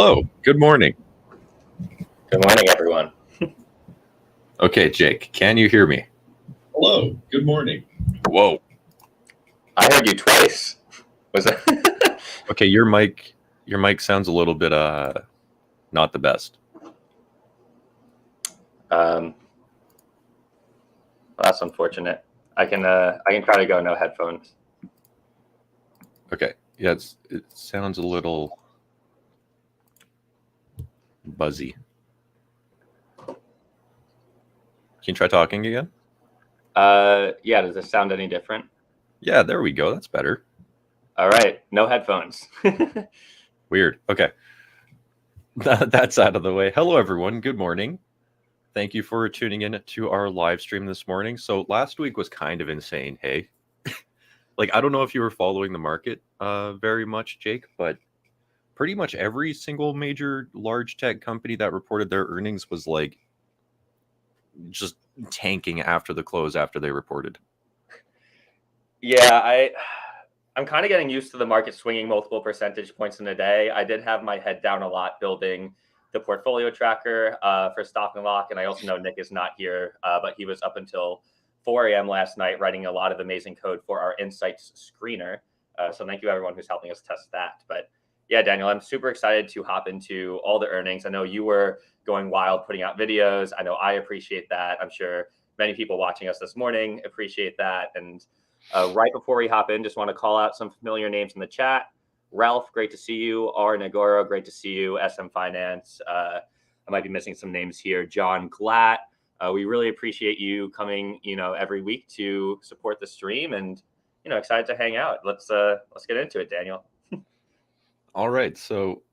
Hello, good morning. Good morning, everyone. Okay, Jake, can you hear me? Hello, good morning. Whoa. I heard you twice. Was that? Okay, your mic sounds a little bit not the best. Well, that's unfortunate. I can try to go no headphones. Okay. Yeah, it sounds a little buzzy. Can you try talking again? Yeah, does this sound any different? Yeah, there we go. That's better. All right, no headphones. Weird. Okay. That's out of the way. Hello, everyone. Good morning. Thank you for tuning in to our live stream this morning. So last week was kind of insane, hey? Like, I don't know if you were following the market very much, Jake, but pretty much every single major large tech company that reported their earnings was like just tanking after the close after they reported. Yeah, I'm kind of getting used to the market swinging multiple percentage points in a day. I did have my head down a lot building the portfolio tracker for Stock and Lock, and I also know Nick is not here, but he was up until 4 a.m. last night writing a lot of amazing code for our insights screener. So thank you everyone who's helping us test that. But yeah, Daniel, I'm super excited to hop into all the earnings. I know you were going wild putting out videos. I know I appreciate that. I'm sure many people watching us this morning appreciate that. And right before we hop in, just want to call out some familiar names in the chat. Ralph, great to see you. R. Nagoro, great to see you. SM Finance. I might be missing some names here. John Glatt. We really appreciate you coming, every week to support the stream, and excited to hang out. Let's get into it, Daniel. All right, so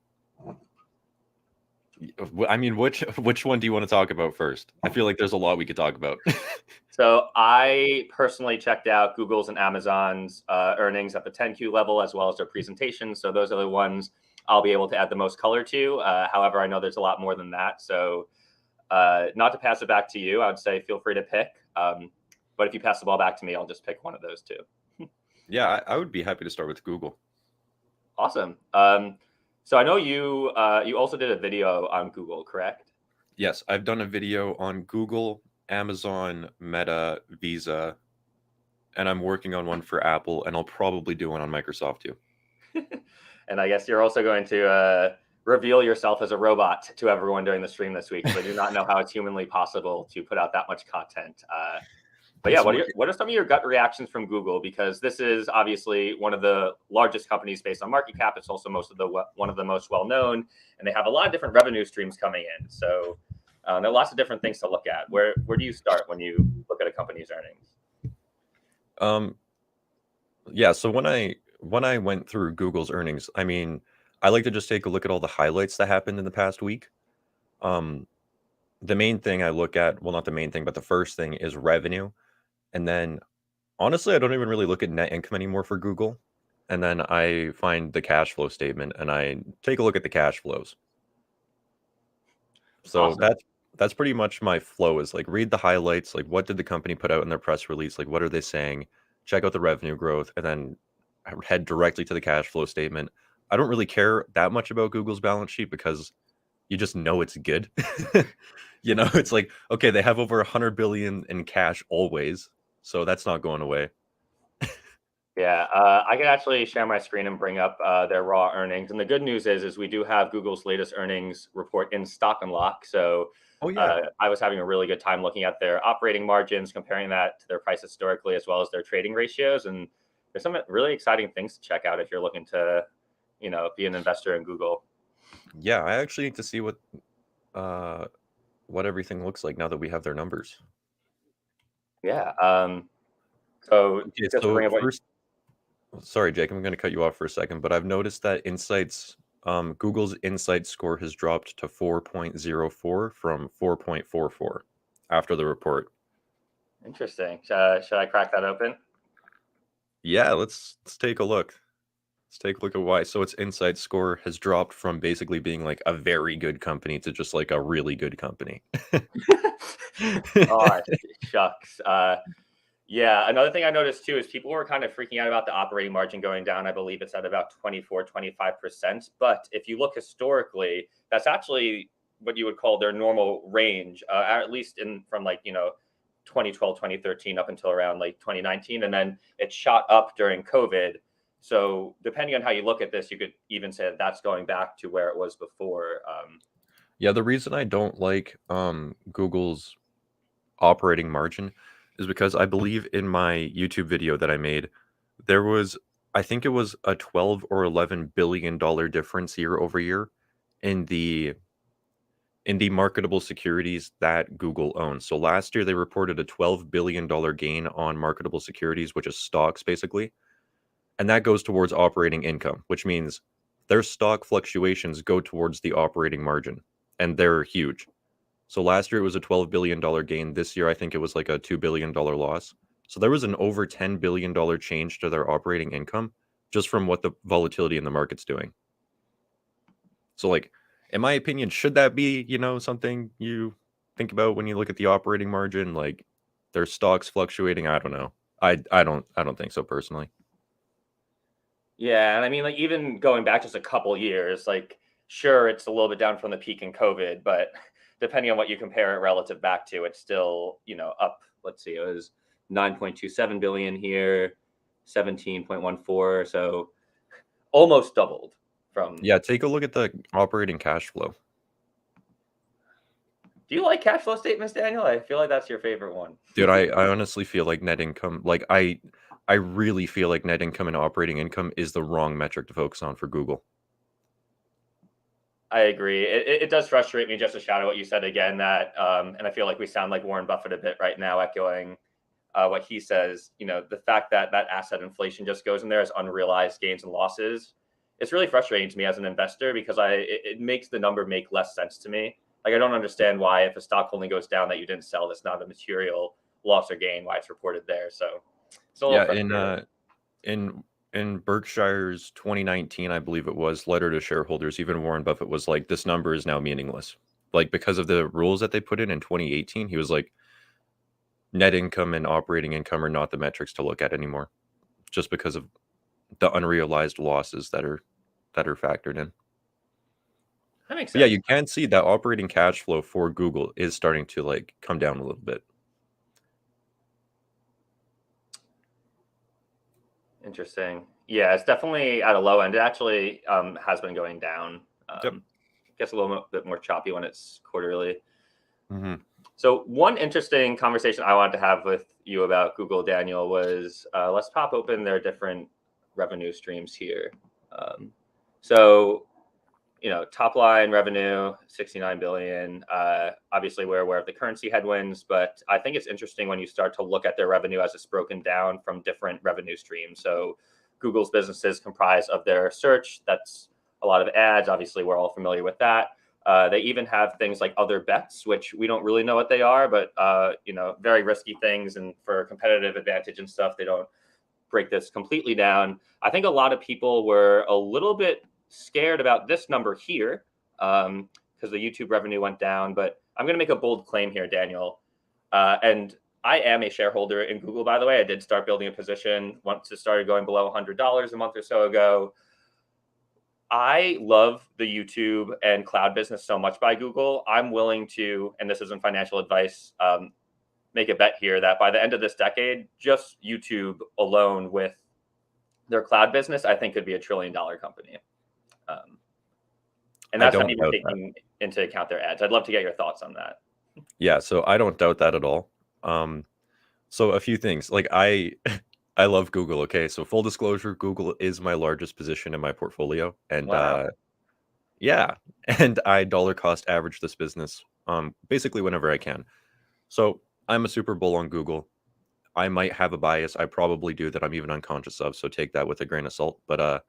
I mean, which one do you want to talk about first? I feel like there's a lot we could talk about. So I personally checked out Google's and Amazon's earnings at the 10Q level, as well as their presentations. So those are the ones I'll be able to add the most color to. However, I know there's a lot more than that. So not to pass it back to you, I would say feel free to pick. But if you pass the ball back to me, I'll just pick one of those two. Yeah, I would be happy to start with Google. Awesome. So I know you also did a video on Google, correct? Yes, I've done a video on Google, Amazon, Meta, Visa, and I'm working on one for Apple, and I'll probably do one on Microsoft too. And I guess you're also going to reveal yourself as a robot to everyone during the stream this week. So I do not know how it's humanly possible to put out that much content. But yeah, what are some of your gut reactions from Google? Because this is obviously one of the largest companies based on market cap. It's also one of the most well-known, and they have a lot of different revenue streams coming in. So there are lots of different things to look at. Where do you start when you look at a company's earnings? Yeah, so when I went through Google's earnings, I mean, I like to just take a look at all the highlights that happened in the past week. The main thing I look at, well, not the main thing, but the first thing is revenue. And then honestly, I don't even really look at net income anymore for Google. And then I find the cash flow statement and I take a look at the cash flows. So Awesome. that's pretty much my flow, is like read the highlights, like what did the company put out in their press release, like what are they saying, check out the revenue growth, and then head directly to the cash flow statement. I don't really care that much about Google's balance sheet because you just know it's good. It's like, okay, they have over 100 billion in cash always, so that's not going away. Yeah, I can actually share my screen and bring up their raw earnings. And the good news is we do have Google's latest earnings report in Stock and Lock. So I was having a really good time looking at their operating margins, comparing that to their price historically, as well as their trading ratios. And there's some really exciting things to check out if you're looking to, be an investor in Google. Yeah, I actually need to see what everything looks like now that we have their numbers. Yeah. So Okay, just to so bring up first, sorry, Jake, I'm going to cut you off for a second, but I've noticed that Google's Insights score has dropped to 4.04 from 4.44 after the report. Interesting. Should I crack that open? Yeah, let's take a look. Let's take a look at why. So its Insights score has dropped from basically being like a very good company to just like a really good company. Oh, shucks. Yeah, another thing I noticed too is people were kind of freaking out about the operating margin going down. I believe it's at about 24-25%. But if you look historically, that's actually what you would call their normal range, at least in from like, 2012, 2013 up until around like 2019. And then it shot up during COVID. So depending on how you look at this, you could even say that that's going back to where it was before. Yeah, the reason I don't like Google's operating margin is because I believe in my YouTube video that I made, there was, I think it was a 12 or 11 billion dollar difference year over year in the marketable securities that Google owns. So last year they reported a $12 billion gain on marketable securities, which is stocks basically. And that goes towards operating income, which means their stock fluctuations go towards the operating margin, and they're huge. So last year it was a $12 billion gain. This year I think it was like a $2 billion loss. So there was an over $10 billion change to their operating income just from what the volatility in the market's doing. So like, in my opinion, should that be, something you think about when you look at the operating margin? Like their stocks fluctuating? I don't know. I don't think so personally. Yeah, and I mean, like even going back just a couple years, like sure, it's a little bit down from the peak in COVID, but depending on what you compare it relative back to, it's still up. Let's see, it was 9.27 billion here, 17.14, so almost doubled from. Yeah, take a look at the operating cash flow. Do you like cash flow statements, Daniel? I feel like that's your favorite one. Dude, I honestly feel like net income, like I really feel like net income and operating income is the wrong metric to focus on for Google. I agree. It does frustrate me just to shadow what you said again. That and I feel like we sound like Warren Buffett a bit right now, echoing what he says. The fact that that asset inflation just goes in there as unrealized gains and losses. It's really frustrating to me as an investor because it makes the number make less sense to me. Like I don't understand why if a stock holding goes down that you didn't sell, that's not a material loss or gain. Why it's reported there. So it's a little Yeah, frustrating. in Berkshire's 2019, I believe it was, letter to shareholders, even Warren Buffett was like, this number is now meaningless. Like because of the rules that they put in 2018, he was like, net income and operating income are not the metrics to look at anymore, just because of the unrealized losses that are factored in. That makes But yeah, sense. you can see that operating cash flow for Google is starting to like come down a little bit. Interesting. Yeah, it's definitely at a low end. It actually has been going down. Yep. Gets a little bit more choppy when it's quarterly. Mm-hmm. So one interesting conversation I wanted to have with you about Google, Daniel, was let's pop open their different revenue streams here. So top line revenue, 69 billion. Obviously, we're aware of the currency headwinds, but I think it's interesting when you start to look at their revenue as it's broken down from different revenue streams. So Google's businesses comprise of their search. That's a lot of ads. Obviously, we're all familiar with that. They even have things like other bets, which we don't really know what they are, but very risky things. And for competitive advantage and stuff, they don't break this completely down. I think a lot of people were a little bit scared about this number here because the YouTube revenue went down. But I'm going to make a bold claim here, Daniel. And I am a shareholder in Google, by the way. I did start building a position once it started going below $100 a month or so ago. I love the YouTube and cloud business so much by Google. I'm willing to, and this isn't financial advice, make a bet here that by the end of this decade, just YouTube alone with their cloud business, I think could be $1 trillion company. And I that's not don't even doubt that. taking into account their ads. I'd love to get your thoughts on that. Yeah, so I don't doubt that at all. So a few things. Like I I love Google, okay? So full disclosure, Google is my largest position in my portfolio. And Wow. yeah, and I dollar cost average this business basically whenever I can. So I'm a super bull on Google. I might have a bias. I probably do that I'm even unconscious of, so take that with a grain of salt. But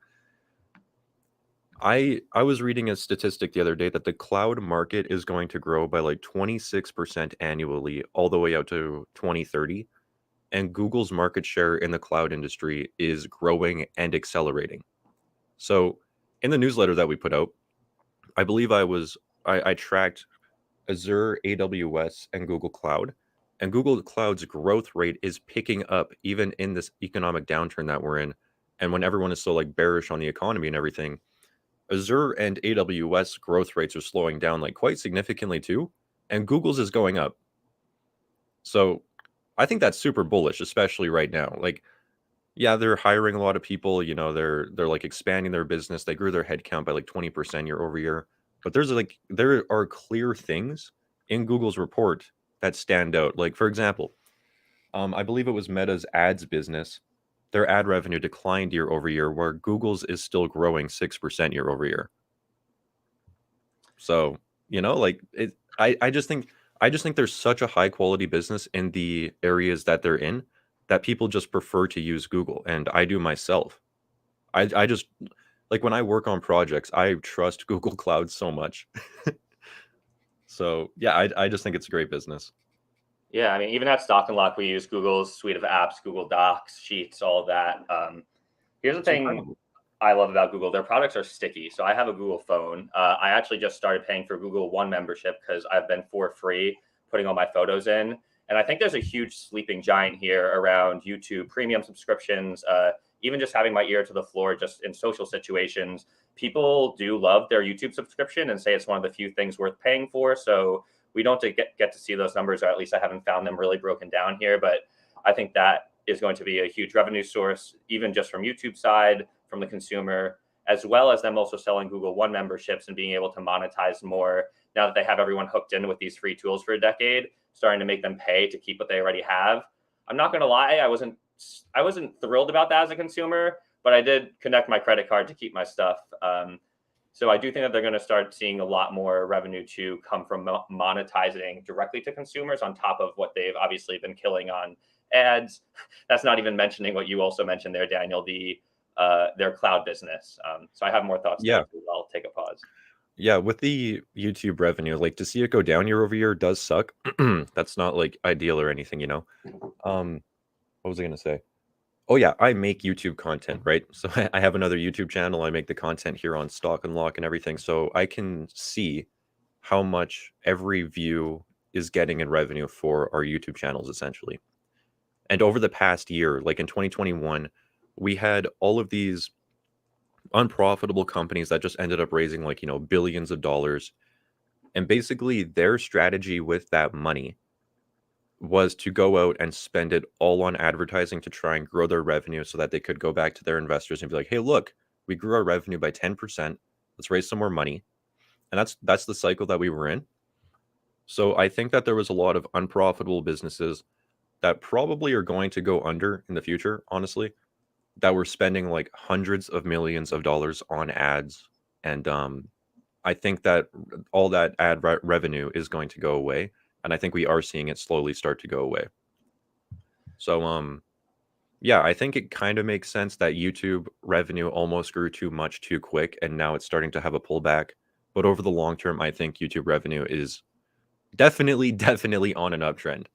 I was reading a statistic the other day that the cloud market is going to grow by like 26% annually all the way out to 2030, and Google's market share in the cloud industry is growing and accelerating. So in the newsletter that we put out, I believe I tracked Azure, AWS, and Google Cloud, And Google Cloud's growth rate is picking up even in this economic downturn that we're in. And when everyone is so like bearish on the economy and everything, Azure and AWS growth rates are slowing down like quite significantly too. And Google's is going up. So I think that's super bullish, especially right now. Like, yeah, they're hiring a lot of people, you know, they're like expanding their business. They grew their headcount by like 20% year over year. But there are clear things in Google's report that stand out. Like, for example, I believe it was Meta's ads business. Their ad revenue declined year over year, where Google's is still growing 6% year over year. So, you know, like I just think there's such a high quality business in the areas that they're in that people just prefer to use Google, and I do myself. I just like when I work on projects, I trust Google Cloud so much. So yeah, I just think it's a great business. Yeah, I mean, even at Stock and Lock, we use Google's suite of apps, Google Docs, Sheets, all of that. Here's the It's thing incredible. I love about Google: their products are sticky. So I have a Google phone. I actually just started paying for Google One membership because I've been for free putting all my photos in. And I think there's a huge sleeping giant here around YouTube premium subscriptions. Even just having my ear to the floor, just in social situations, people do love their YouTube subscription and say it's one of the few things worth paying for. So we don't get to see those numbers, or at least I haven't found them really broken down here. But I think that is going to be a huge revenue source, even just from YouTube side, from the consumer, as well as them also selling Google One memberships and being able to monetize more now that they have everyone hooked in with these free tools for a decade, starting to make them pay to keep what they already have. I'm not going to lie, I wasn't thrilled about that as a consumer, but I did connect my credit card to keep my stuff. So I do think that they're going to start seeing a lot more revenue to come from monetizing directly to consumers on top of what they've obviously been killing on ads. That's not even mentioning what you also mentioned there, Daniel, their cloud business. So I have more thoughts there Yeah. too. I'll take a pause. Yeah, with the YouTube revenue, like to see it go down year over year does suck. That's not like ideal or anything, you know. What was I gonna say? Oh yeah, I make YouTube content, right? So I have another YouTube channel. I make the content here on Stock and Lock and everything, so I can see how much every view is getting in revenue for our YouTube channels, essentially. And over the past year, like in 2021, we had all of these unprofitable companies that just ended up raising like, you know, billions of dollars. And basically, their strategy with that money was to go out and spend it all on advertising to try and grow their revenue so that they could go back to their investors and be like, "Hey, look, we grew our revenue by 10%. Let's raise some more money." And that's the cycle that we were in. So I think that there was a lot of unprofitable businesses that probably are going to go under in the future, honestly, that were spending like hundreds of millions of dollars on ads. And I think that all that revenue is going to go away. And I think we are seeing it slowly start to go away. So yeah, I think it kind of makes sense that YouTube revenue almost grew too much too quick, and now it's starting to have a pullback. But over the long term, I think YouTube revenue is definitely on an uptrend.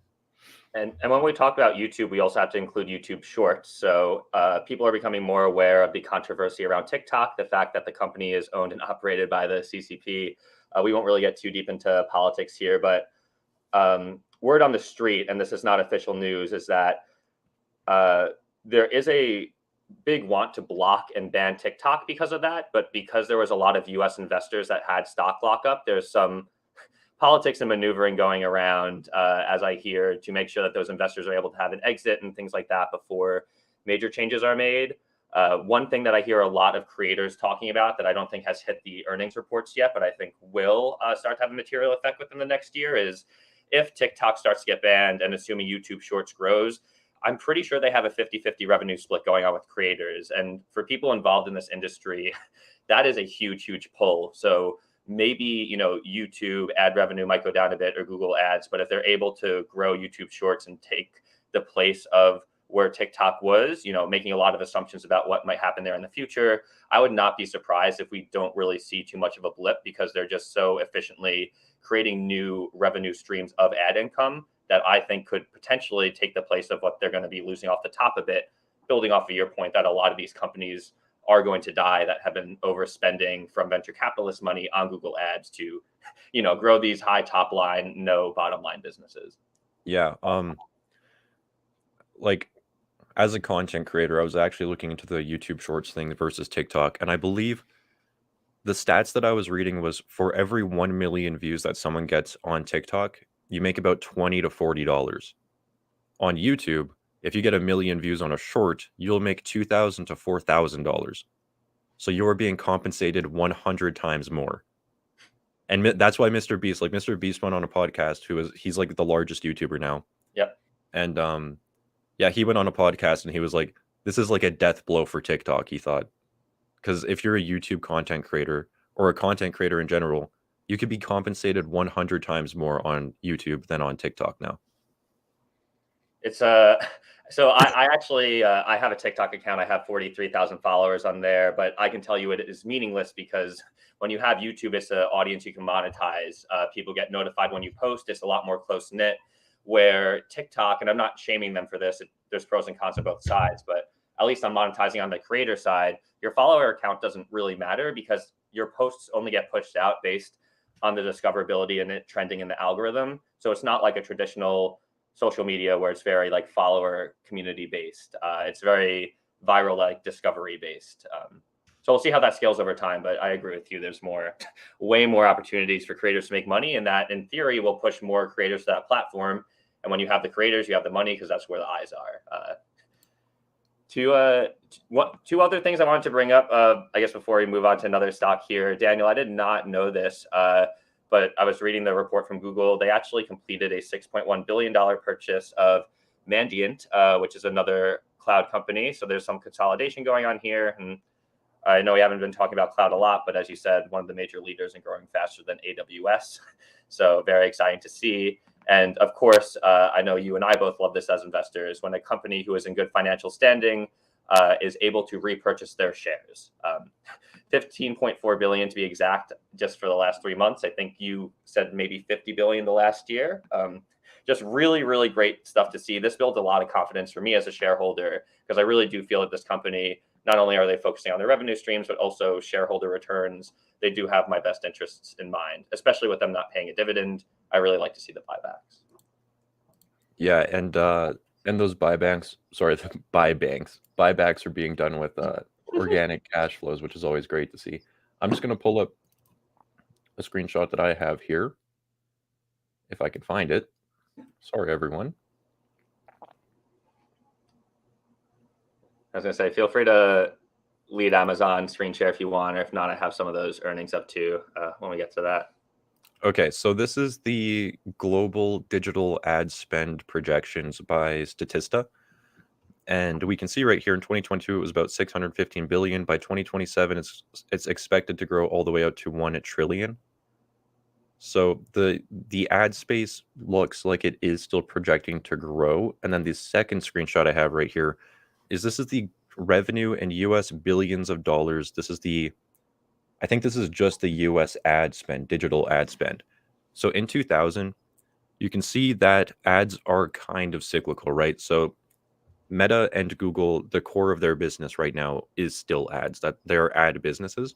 And when we talk about YouTube, we also have to include YouTube Shorts. So people are becoming more aware of the controversy around TikTok, the fact that the company is owned and operated by the CCP. We won't really get too deep into politics here, but word on the street, and this is not official news, is that there is a big want to block and ban TikTok because of that. But because there was a lot of US investors that had stock lockup, there's some politics and maneuvering going around, as I hear, to make sure that those investors are able to have an exit and things like that before major changes are made. One thing that I hear a lot of creators talking about that I don't think has hit the earnings reports yet, but I think will start to have a material effect within the next year is if TikTok starts to get banned and assuming YouTube Shorts grows, I'm pretty sure they have a 50-50 revenue split going on with creators. And for people involved in this industry, that is a huge pull. So maybe, you know, YouTube ad revenue might go down a bit or Google ads, but if they're able to grow YouTube Shorts and take the place of where TikTok was, you know, making a lot of assumptions about what might happen there in the future, I would not be surprised if we don't really see too much of a blip because they're just so efficiently creating new revenue streams of ad income that I think could potentially take the place of what they're going to be losing off the top of it, building off of your point that a lot of these companies are going to die that have been overspending from venture capitalist money on Google ads to, you know, grow these high top line, no bottom line businesses. Yeah. Like as a content creator, I was actually looking into the YouTube Shorts thing versus TikTok, and I believe the stats that I was reading was for every 1 million views that someone gets on TikTok, you make about $20 to $40. On YouTube, if you get 1 million views on a short, you'll make $2,000 to $4,000. So you're being compensated 100 times more. And that's why Mr. Beast went on a podcast he's like the largest YouTuber now. Yep. And yeah, he went on a podcast and he was like, this is like a death blow for TikTok, he thought. Because if you're a YouTube content creator or a content creator in general, you could be compensated 100 times more on YouTube than on TikTok now. It's so I actually I have a TikTok account. I have 43,000 followers on there, but I can tell you it is meaningless because when you have YouTube, it's an audience you can monetize. People get notified when you post. It's a lot more close knit. Where TikTok, and I'm not shaming them for this. There's pros and cons on both sides, but at least I'm monetizing on the creator side. Your follower account doesn't really matter because your posts only get pushed out based on the discoverability and it trending in the algorithm. So it's not like a traditional social media where it's very like follower community based. It's very viral, like discovery based. So we'll see how that scales over time. But I agree with you. There's way more opportunities for creators to make money, and that in theory will push more creators to that platform. And when you have the creators, you have the money because that's where the eyes are. Two other things I wanted to bring up, I guess, before we move on to another stock here. Daniel, I did not know this, but I was reading the report from Google. They actually completed a $6.1 billion purchase of Mandiant, which is another cloud company. So there's some consolidation going on here. And I know we haven't been talking about cloud a lot, but as you said, one of the major leaders in growing faster than AWS. So very exciting to see. And of course, I know you and I both love this as investors when a company who is in good financial standing is able to repurchase their shares. 15.4 billion to be exact, just for the last 3 months. I think you said maybe 50 billion the last year. Just really, really great stuff to see. This builds a lot of confidence for me as a shareholder because I really do feel that this company, not only are they focusing on their revenue streams, but also shareholder returns. They do have my best interests in mind, especially with them not paying a dividend. I really like to see the buybacks. Yeah, and those buybacks are being done with organic cash flows, which is always great to see. I'm just going to pull up a screenshot that I have here, if I can find it. Sorry, everyone. I was going to say, feel free to lead Amazon screen share if you want, or if not, I have some of those earnings up too when we get to that. Okay, so this is the global digital ad spend projections by Statista. And we can see right here in 2022, it was about 615 billion. By 2027, it's expected to grow all the way out to 1 trillion. So the ad space looks like it is still projecting to grow. And then the second screenshot I have right here is the revenue in US billions of dollars. I think this is just the US ad spend, digital ad spend. So in 2000, you can see that ads are kind of cyclical, right? So Meta and Google, the core of their business right now is still ads, that they're ad businesses.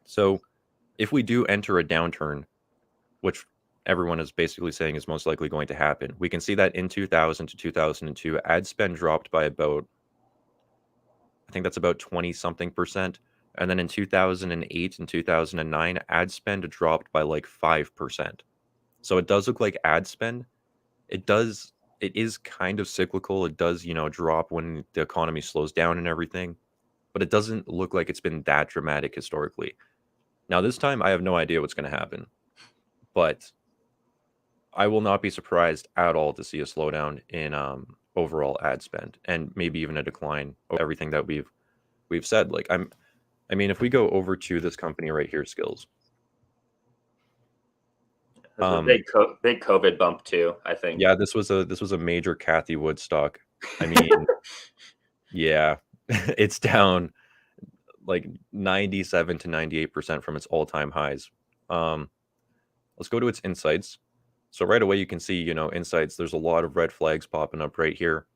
So if we do enter a downturn, which everyone is basically saying is most likely going to happen, we can see that in 2000 to 2002, ad spend dropped by about, I think that's about 20 something percent. And then in 2008 and 2009, ad spend dropped by like 5%. So it does look like ad spend, it is kind of cyclical. It does, drop when the economy slows down and everything, but it doesn't look like it's been that dramatic historically. Now, this time, I have no idea what's going to happen, but I will not be surprised at all to see a slowdown in overall ad spend and maybe even a decline of everything that we've said. Like, if we go over to this company right here, Skills. This was a big COVID bump too, I think. Yeah, this was a major Cathie Wood stock. Yeah, it's down like 97 to 98% from its all-time highs. Let's go to its insights. So right away you can see, insights, there's a lot of red flags popping up right here.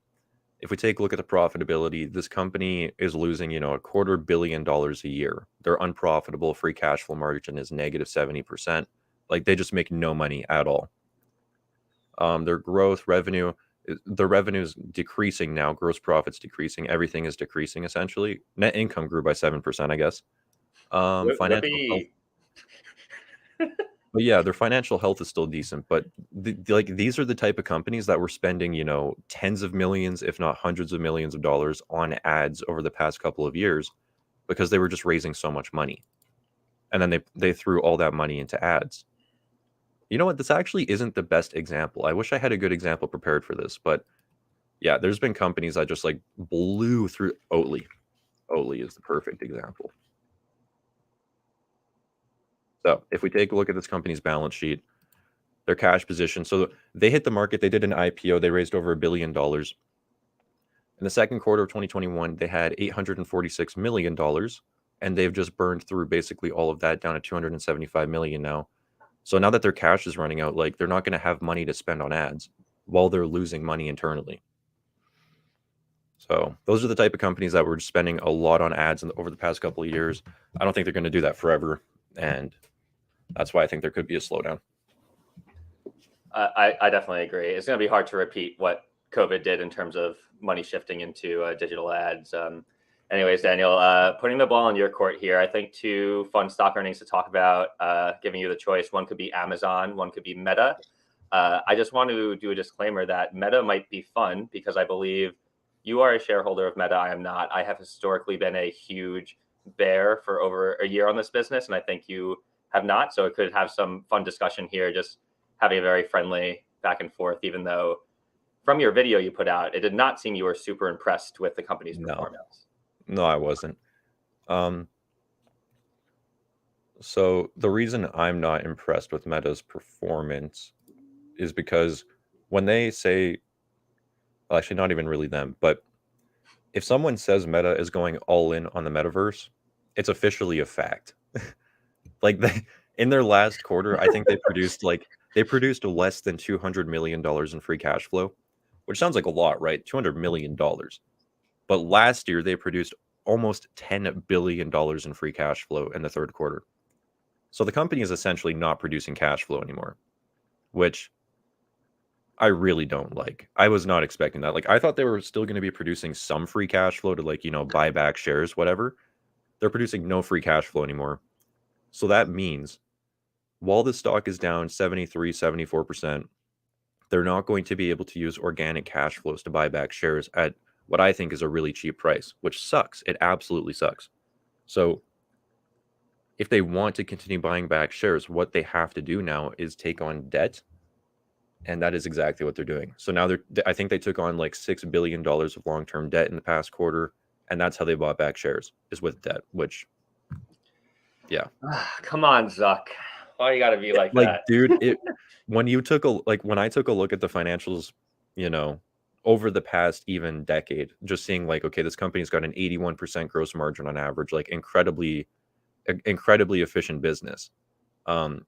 If we take a look at the profitability, this company is losing, $250 million a year. Their unprofitable free cash flow margin is negative 70%. Like, they just make no money at all. Their growth revenue, the revenue is decreasing now. Gross profits decreasing. Everything is decreasing essentially. Net income grew by 7%, I guess. Financial health, Whippy. but yeah, their financial health is still decent. But like these are the type of companies that were spending, tens of millions, if not hundreds of millions of dollars on ads over the past couple of years because they were just raising so much money, and then they threw all that money into ads. You know what? This actually isn't the best example. I wish I had a good example prepared for this, but yeah, there's been companies that just like blew through Oatly. Oatly is the perfect example. So if we take a look at this company's balance sheet, their cash position, so they hit the market, they did an IPO, they raised over $1 billion. In the second quarter of 2021, they had $846 million, and they've just burned through basically all of that down to 275 million now. So now that their cash is running out, like they're not going to have money to spend on ads while they're losing money internally. So those are the type of companies that were spending a lot on ads over the past couple of years. I don't think they're going to do that forever, and that's why I think there could be a slowdown. I definitely agree. It's going to be hard to repeat what COVID did in terms of money shifting into digital ads. Anyways, Daniel, putting the ball in your court here, I think two fun stock earnings to talk about, giving you the choice. One could be Amazon, one could be Meta. I just want to do a disclaimer that Meta might be fun because I believe you are a shareholder of Meta. I am not. I have historically been a huge bear for over a year on this business, and I think you have not. So it could have some fun discussion here, just having a very friendly back and forth, even though from your video you put out, it did not seem you were super impressed with the company's performance. No, I wasn't. So the reason I'm not impressed with Meta's performance is because when they say, well, actually not even really them, but if someone says Meta is going all in on the metaverse, it's officially a fact. Like in their last quarter, I think they produced less than $200 million in free cash flow, which sounds like a lot, right? $200 million. But last year they produced almost $10 billion in free cash flow in the third quarter. So the company is essentially not producing cash flow anymore, which I really don't like. I was not expecting that. Like I thought they were still going to be producing some free cash flow to buy back shares, whatever. They're producing no free cash flow anymore. So that means while the stock is down 73, 74%, they're not going to be able to use organic cash flows to buy back shares at what I think is a really cheap price, which sucks. It absolutely sucks. So if they want to continue buying back shares, what they have to do now is take on debt. And that is exactly what they're doing. So now I think they took on like $6 billion of long-term debt in the past quarter. And that's how they bought back shares, is with debt, which, yeah. Come on, Zuck. Why you got to be like that? Dude, when I took a look at the financials, over the past even decade, just seeing like, okay, this company's got an 81% gross margin on average, like incredibly efficient business.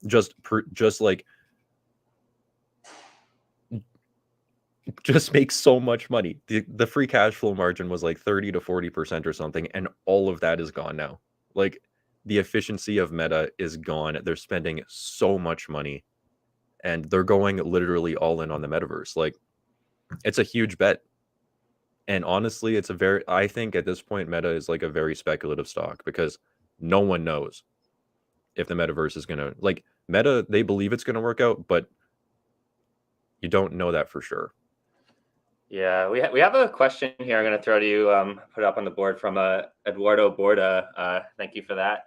Just makes so much money. The free cash flow margin was like 30 to 40% or something, and all of that is gone now. Like the efficiency of Meta is gone. They're spending so much money, and they're going literally all in on the metaverse. Like it's a huge bet. And honestly, I think at this point, Meta is like a very speculative stock because no one knows if the metaverse is going to, like Meta, they believe it's going to work out, but you don't know that for sure. Yeah, we have a question here. I'm going to throw to you, put it up on the board from Eduardo Borda. Thank you for that.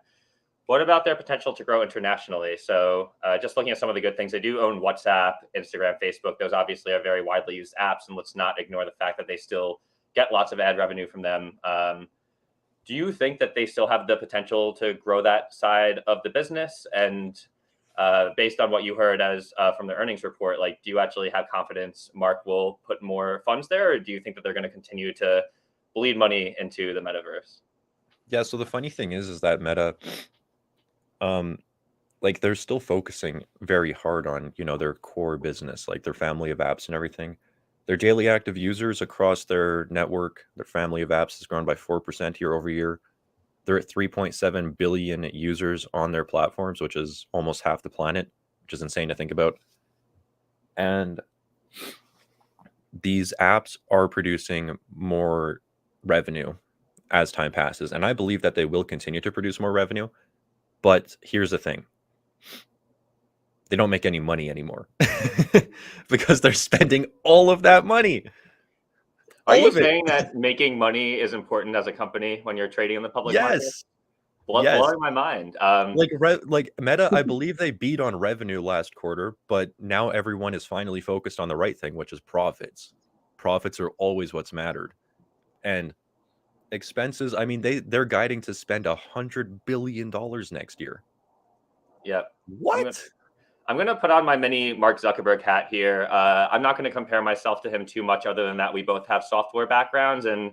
What about their potential to grow internationally? So just looking at some of the good things, they do own WhatsApp, Instagram, Facebook. Those obviously are very widely used apps, and let's not ignore the fact that they still get lots of ad revenue from them. Do you think that they still have the potential to grow that side of the business? And based on what you heard as from the earnings report, like, do you actually have confidence Mark will put more funds there, or do you think that they're going to continue to bleed money into the metaverse? Yeah. So the funny thing is that Meta, like they're still focusing very hard on, their core business, like their family of apps and everything. Their daily active users across their network, their family of apps has grown by 4% year over year. They're at 3.7 billion users on their platforms, which is almost half the planet, which is insane to think about. And these apps are producing more revenue as time passes, and I believe that they will continue to produce more revenue. But here's the thing: they don't make any money anymore because they're spending all of that money. Are All you of it. saying that making money is important as a company when you're trading in the public market? Yes. Yes. Blowing my mind. Like Meta, I believe they beat on revenue last quarter, but now everyone is finally focused on the right thing, which is profits. Profits are always what's mattered. And expenses, I mean, they're guiding to spend $100 billion next year. Yeah. What? I'm going to put on my mini Mark Zuckerberg hat here. I'm not going to compare myself to him too much, other than that we both have software backgrounds. And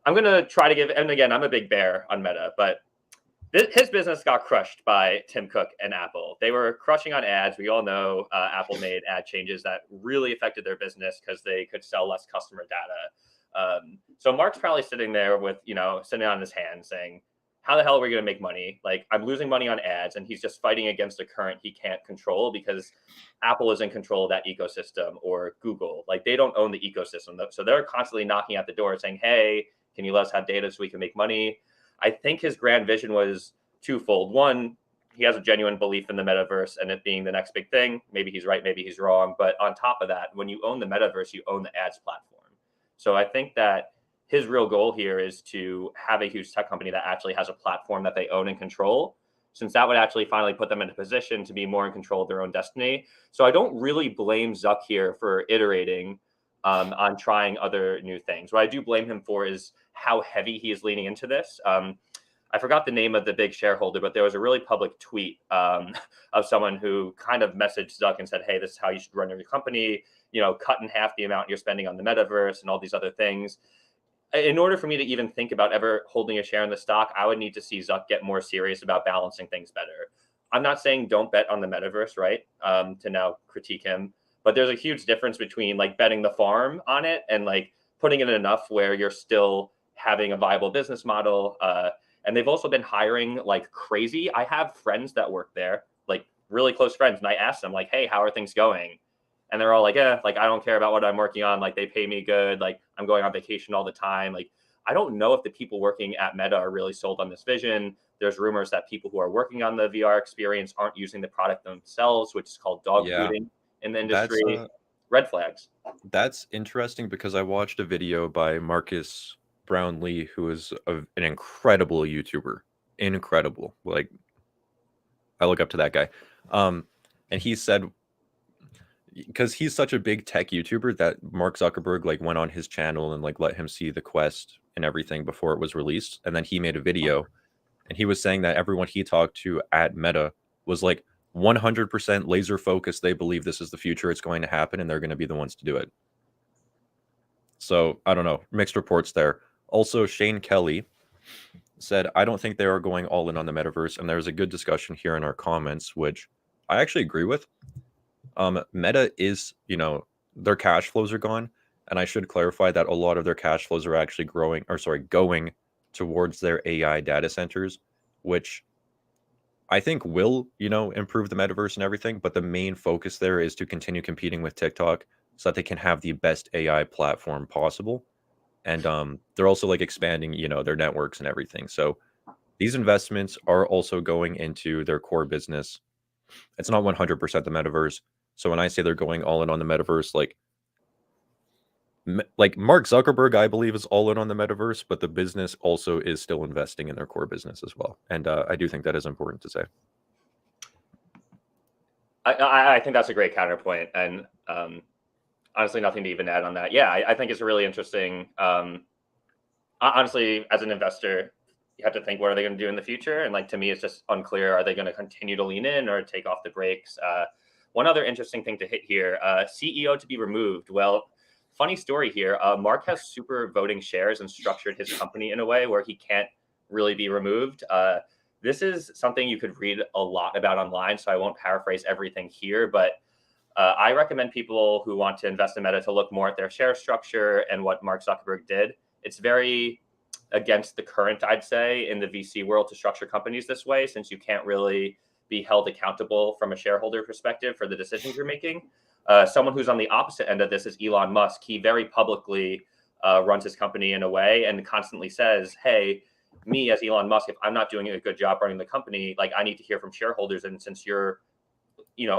I'm going to try to give, and again, I'm a big bear on Meta, but his business got crushed by Tim Cook and Apple. They were crushing on ads. We all know Apple made ad changes that really affected their business because they could sell less customer data. So Mark's probably sitting there with, sitting on his hands saying, how the hell are we going to make money? Like, I'm losing money on ads, and he's just fighting against a current he can't control because Apple is in control of that ecosystem, or Google. Like, they don't own the ecosystem. So they're constantly knocking at the door saying, hey, can you let us have data so we can make money? I think his grand vision was twofold. One, he has a genuine belief in the metaverse and it being the next big thing. Maybe he's right, maybe he's wrong. But on top of that, when you own the metaverse, you own the ads platform. So I think that his real goal here is to have a huge tech company that actually has a platform that they own and control, since that would actually finally put them in a position to be more in control of their own destiny. So I don't really blame Zuck here for iterating on trying other new things. What I do blame him for is how heavy he is leaning into this. I forgot the name of the big shareholder, but there was a really public tweet of someone who kind of messaged Zuck and said, hey, this is how you should run your company, cut in half the amount you're spending on the metaverse and all these other things. In order for me to even think about ever holding a share in the stock, I would need to see Zuck get more serious about balancing things better. I'm not saying don't bet on the metaverse, right? To now critique him, but there's a huge difference between like betting the farm on it and like putting it in enough where you're still having a viable business model. And they've also been hiring like crazy. I have friends that work there, like really close friends, and I ask them like, hey, how are things going? And they're all like, like, I don't care about what I'm working on. Like, they pay me good. Like, I'm going on vacation all the time. Like, I don't know if the people working at Meta are really sold on this vision. There's rumors that people who are working on the VR experience aren't using the product themselves, which is called dog fooding in the industry. Red flags. That's interesting because I watched a video by Marcus Brownlee, who is an incredible YouTuber. Incredible. Like, I look up to that guy. And he said, because he's such a big tech YouTuber, that Mark Zuckerberg like went on his channel and like let him see the Quest and everything before it was released, and then he made a video, and he was saying that everyone he talked to at Meta was like 100% laser focused. They believe this is the future, it's going to happen, and they're going to be the ones to do it. So I don't know, mixed reports there. Also, Shane Kelly said, I don't think they are going all in on the metaverse, and there's a good discussion here in our comments, which I actually agree with. Meta is, their cash flows are gone, and I should clarify that a lot of their cash flows are actually going towards their AI data centers, which I think will, improve the metaverse and everything. But the main focus there is to continue competing with TikTok so that they can have the best AI platform possible. And they're also like expanding, their networks and everything. So these investments are also going into their core business. It's not 100% the metaverse. So when I say they're going all in on the metaverse, like Mark Zuckerberg, I believe, is all in on the metaverse, but the business also is still investing in their core business as well. And I do think that is important to say. I think that's a great counterpoint. And honestly, nothing to even add on that. Yeah, I think it's really interesting. Honestly, as an investor, you have to think, what are they going to do in the future? And like, to me, it's just unclear. Are they going to continue to lean in or take off the brakes? One other interesting thing to hit here, CEO to be removed. Well, funny story here. Mark has super voting shares and structured his company in a way where he can't really be removed. This is something you could read a lot about online, so I won't paraphrase everything here, but I recommend people who want to invest in Meta to look more at their share structure and what Mark Zuckerberg did. It's very against the current, I'd say, in the VC world to structure companies this way, since you can't really be held accountable from a shareholder perspective for the decisions you're making. Someone who's on the opposite end of this is Elon Musk. He very publicly runs his company in a way and constantly says, hey, me as Elon Musk, if I'm not doing a good job running the company, like I need to hear from shareholders. And since you're,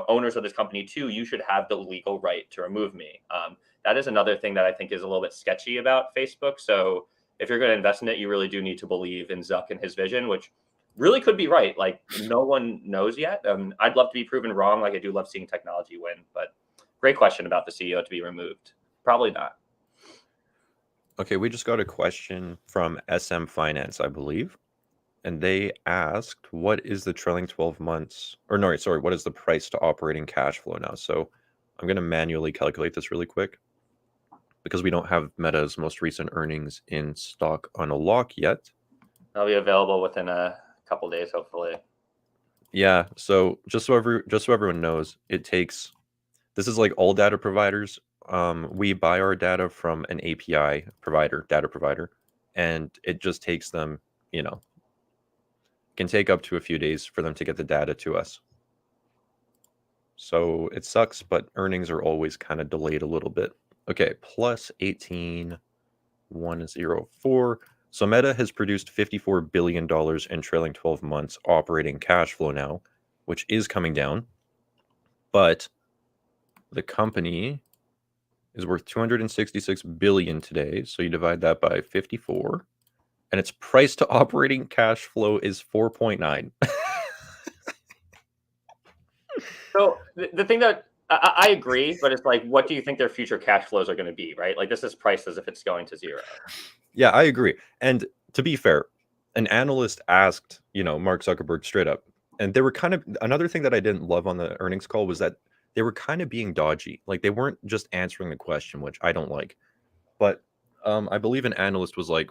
owners of this company too, you should have the legal right to remove me. That is another thing that I think is a little bit sketchy about Facebook. So if you're going to invest in it, you really do need to believe in Zuck and his vision, which really could be right. Like no one knows yet. I'd love to be proven wrong. Like I do love seeing technology win, but great question about the CEO to be removed. Probably not. Okay, we just got a question from SM Finance, I believe. And they asked, what is the trailing 12 months, or no, sorry, what is the price to operating cash flow now? So I'm going to manually calculate this really quick because we don't have Meta's most recent earnings in stock on a lock yet. They'll be available within a couple days, hopefully. Yeah, so just so everyone knows, this is like all data providers. We buy our data from an API provider, data provider, and it just takes them, can take up to a few days for them to get the data to us. So it sucks, but earnings are always kind of delayed a little bit. Okay, plus 18,104. So Meta has produced $54 billion in trailing 12 months operating cash flow now, which is coming down. But the company is worth 266 billion today. So you divide that by 54. And its price to operating cash flow is 4.9. So the thing that I agree, but it's like, what do you think their future cash flows are going to be, right? Like this is priced as if it's going to zero. Yeah, I agree. And to be fair, an analyst asked, Mark Zuckerberg straight up, and they were kind of, another thing that I didn't love on the earnings call was that they were kind of being dodgy. Like they weren't just answering the question, which I don't like. But I believe an analyst was like,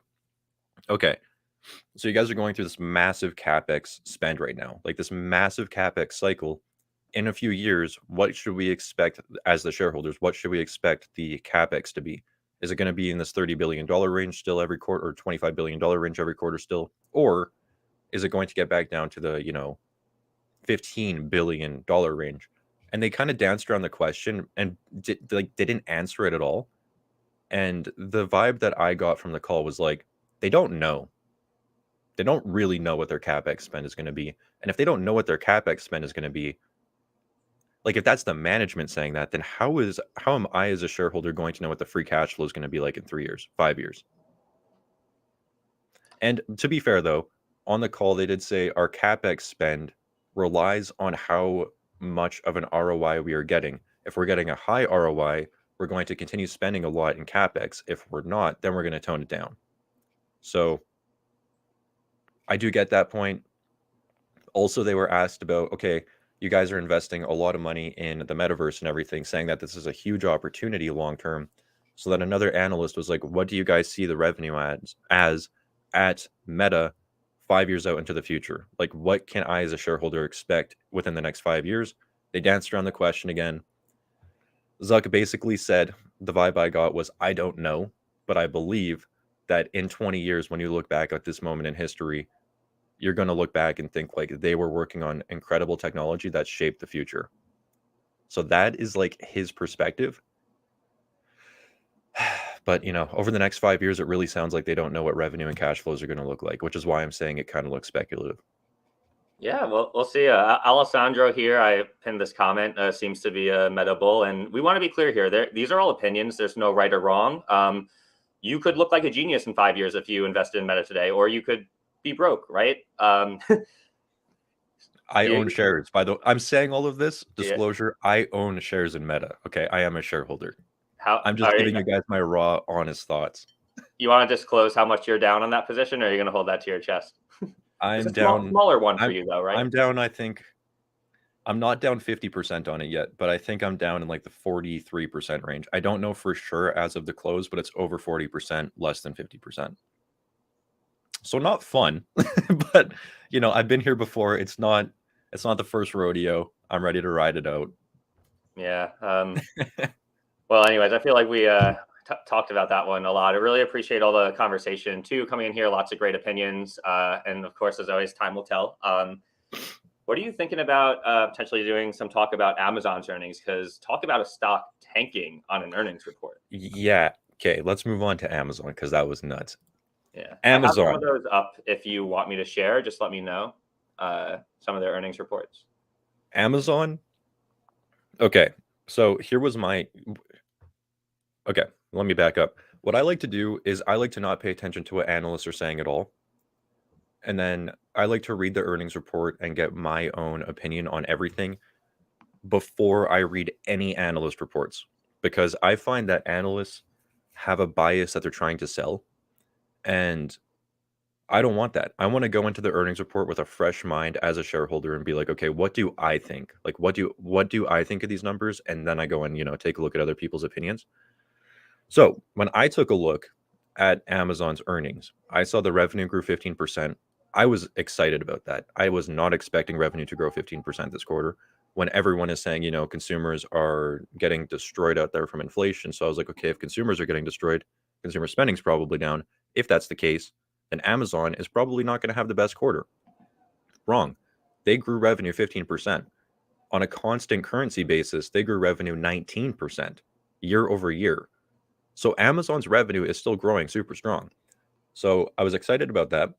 okay, so you guys are going through this massive CapEx spend right now, like this massive CapEx cycle. In a few years, what should we expect as the shareholders? What should we expect the CapEx to be? Is it going to be in this $30 billion range still every quarter, or $25 billion range every quarter still? Or is it going to get back down to the, $15 billion range? And they kind of danced around the question and didn't answer it at all. And the vibe that I got from the call was like, they don't know. They don't really know what their CapEx spend is going to be. And if they don't know what their CapEx spend is going to be, like if that's the management saying that, then how am I as a shareholder going to know what the free cash flow is going to be like in 3 years, 5 years? And to be fair though, on the call they did say our CapEx spend relies on how much of an ROI we are getting. If we're getting a high ROI, we're going to continue spending a lot in CapEx. If we're not, then we're going to tone it down. So I do get that point. Also, they were asked about, okay, you guys are investing a lot of money in the metaverse and everything, saying that this is a huge opportunity long term. So then another analyst was like, what do you guys see the revenue as at Meta 5 years out into the future? Like, what can I as a shareholder expect within the next 5 years? They danced around the question again. Zuck basically said, the vibe I got was, I don't know, but I believe that in 20 years, when you look back at this moment in history, you're going to look back and think like they were working on incredible technology that shaped the future. So that is like his perspective. But, over the next 5 years, it really sounds like they don't know what revenue and cash flows are going to look like, which is why I'm saying it kind of looks speculative. Yeah, well, we'll see. Alessandro here, I pinned this comment, seems to be a Meta bull. And we want to be clear here. These are all opinions. There's no right or wrong. You could look like a genius in 5 years if you invested in Meta today, or you could be broke, right? I own shares. I'm saying all of this disclosure. Yeah. I own shares in Meta. Okay, I am a shareholder. I'm just giving you guys my raw, honest thoughts. You want to disclose how much you're down on that position, or are you going to hold that to your chest? I'm down. Smaller one for you, though, right? I'm down. I think I'm not down 50% on it yet, but I think I'm down in like the 43% range. I don't know for sure as of the close, but it's over 40%, less than 50%. So not fun, but I've been here before. It's not the first rodeo. I'm ready to ride it out. Yeah. Well, anyways, I feel like we talked about that one a lot. I really appreciate all the conversation too, coming in here. Lots of great opinions. And of course, as always, time will tell. What are you thinking about potentially doing some talk about Amazon's earnings? Because talk about a stock tanking on an earnings report. Yeah. Okay, let's move on to Amazon because that was nuts. Yeah, I have some Amazon. of those up. If you want me to share, just let me know some of their earnings reports. Amazon. Okay, so here was my. Okay, let me back up. What I like to do is I like to not pay attention to what analysts are saying at all. And then I like to read the earnings report and get my own opinion on everything before I read any analyst reports because I find that analysts have a bias that they're trying to sell. And I don't want that. I want to go into the earnings report with a fresh mind as a shareholder and be like, okay, what do I think? Like what do I think of these numbers? And then I go and, take a look at other people's opinions. So when I took a look at Amazon's earnings, I saw the revenue grew 15%. I was excited about that. I was not expecting revenue to grow 15% this quarter when everyone is saying, consumers are getting destroyed out there from inflation. So I was like, okay, if consumers are getting destroyed, consumer spending is probably down. If that's the case, then Amazon is probably not going to have the best quarter. Wrong. They grew revenue 15%. On a constant currency basis, they grew revenue 19% year over year. So Amazon's revenue is still growing super strong. So I was excited about that.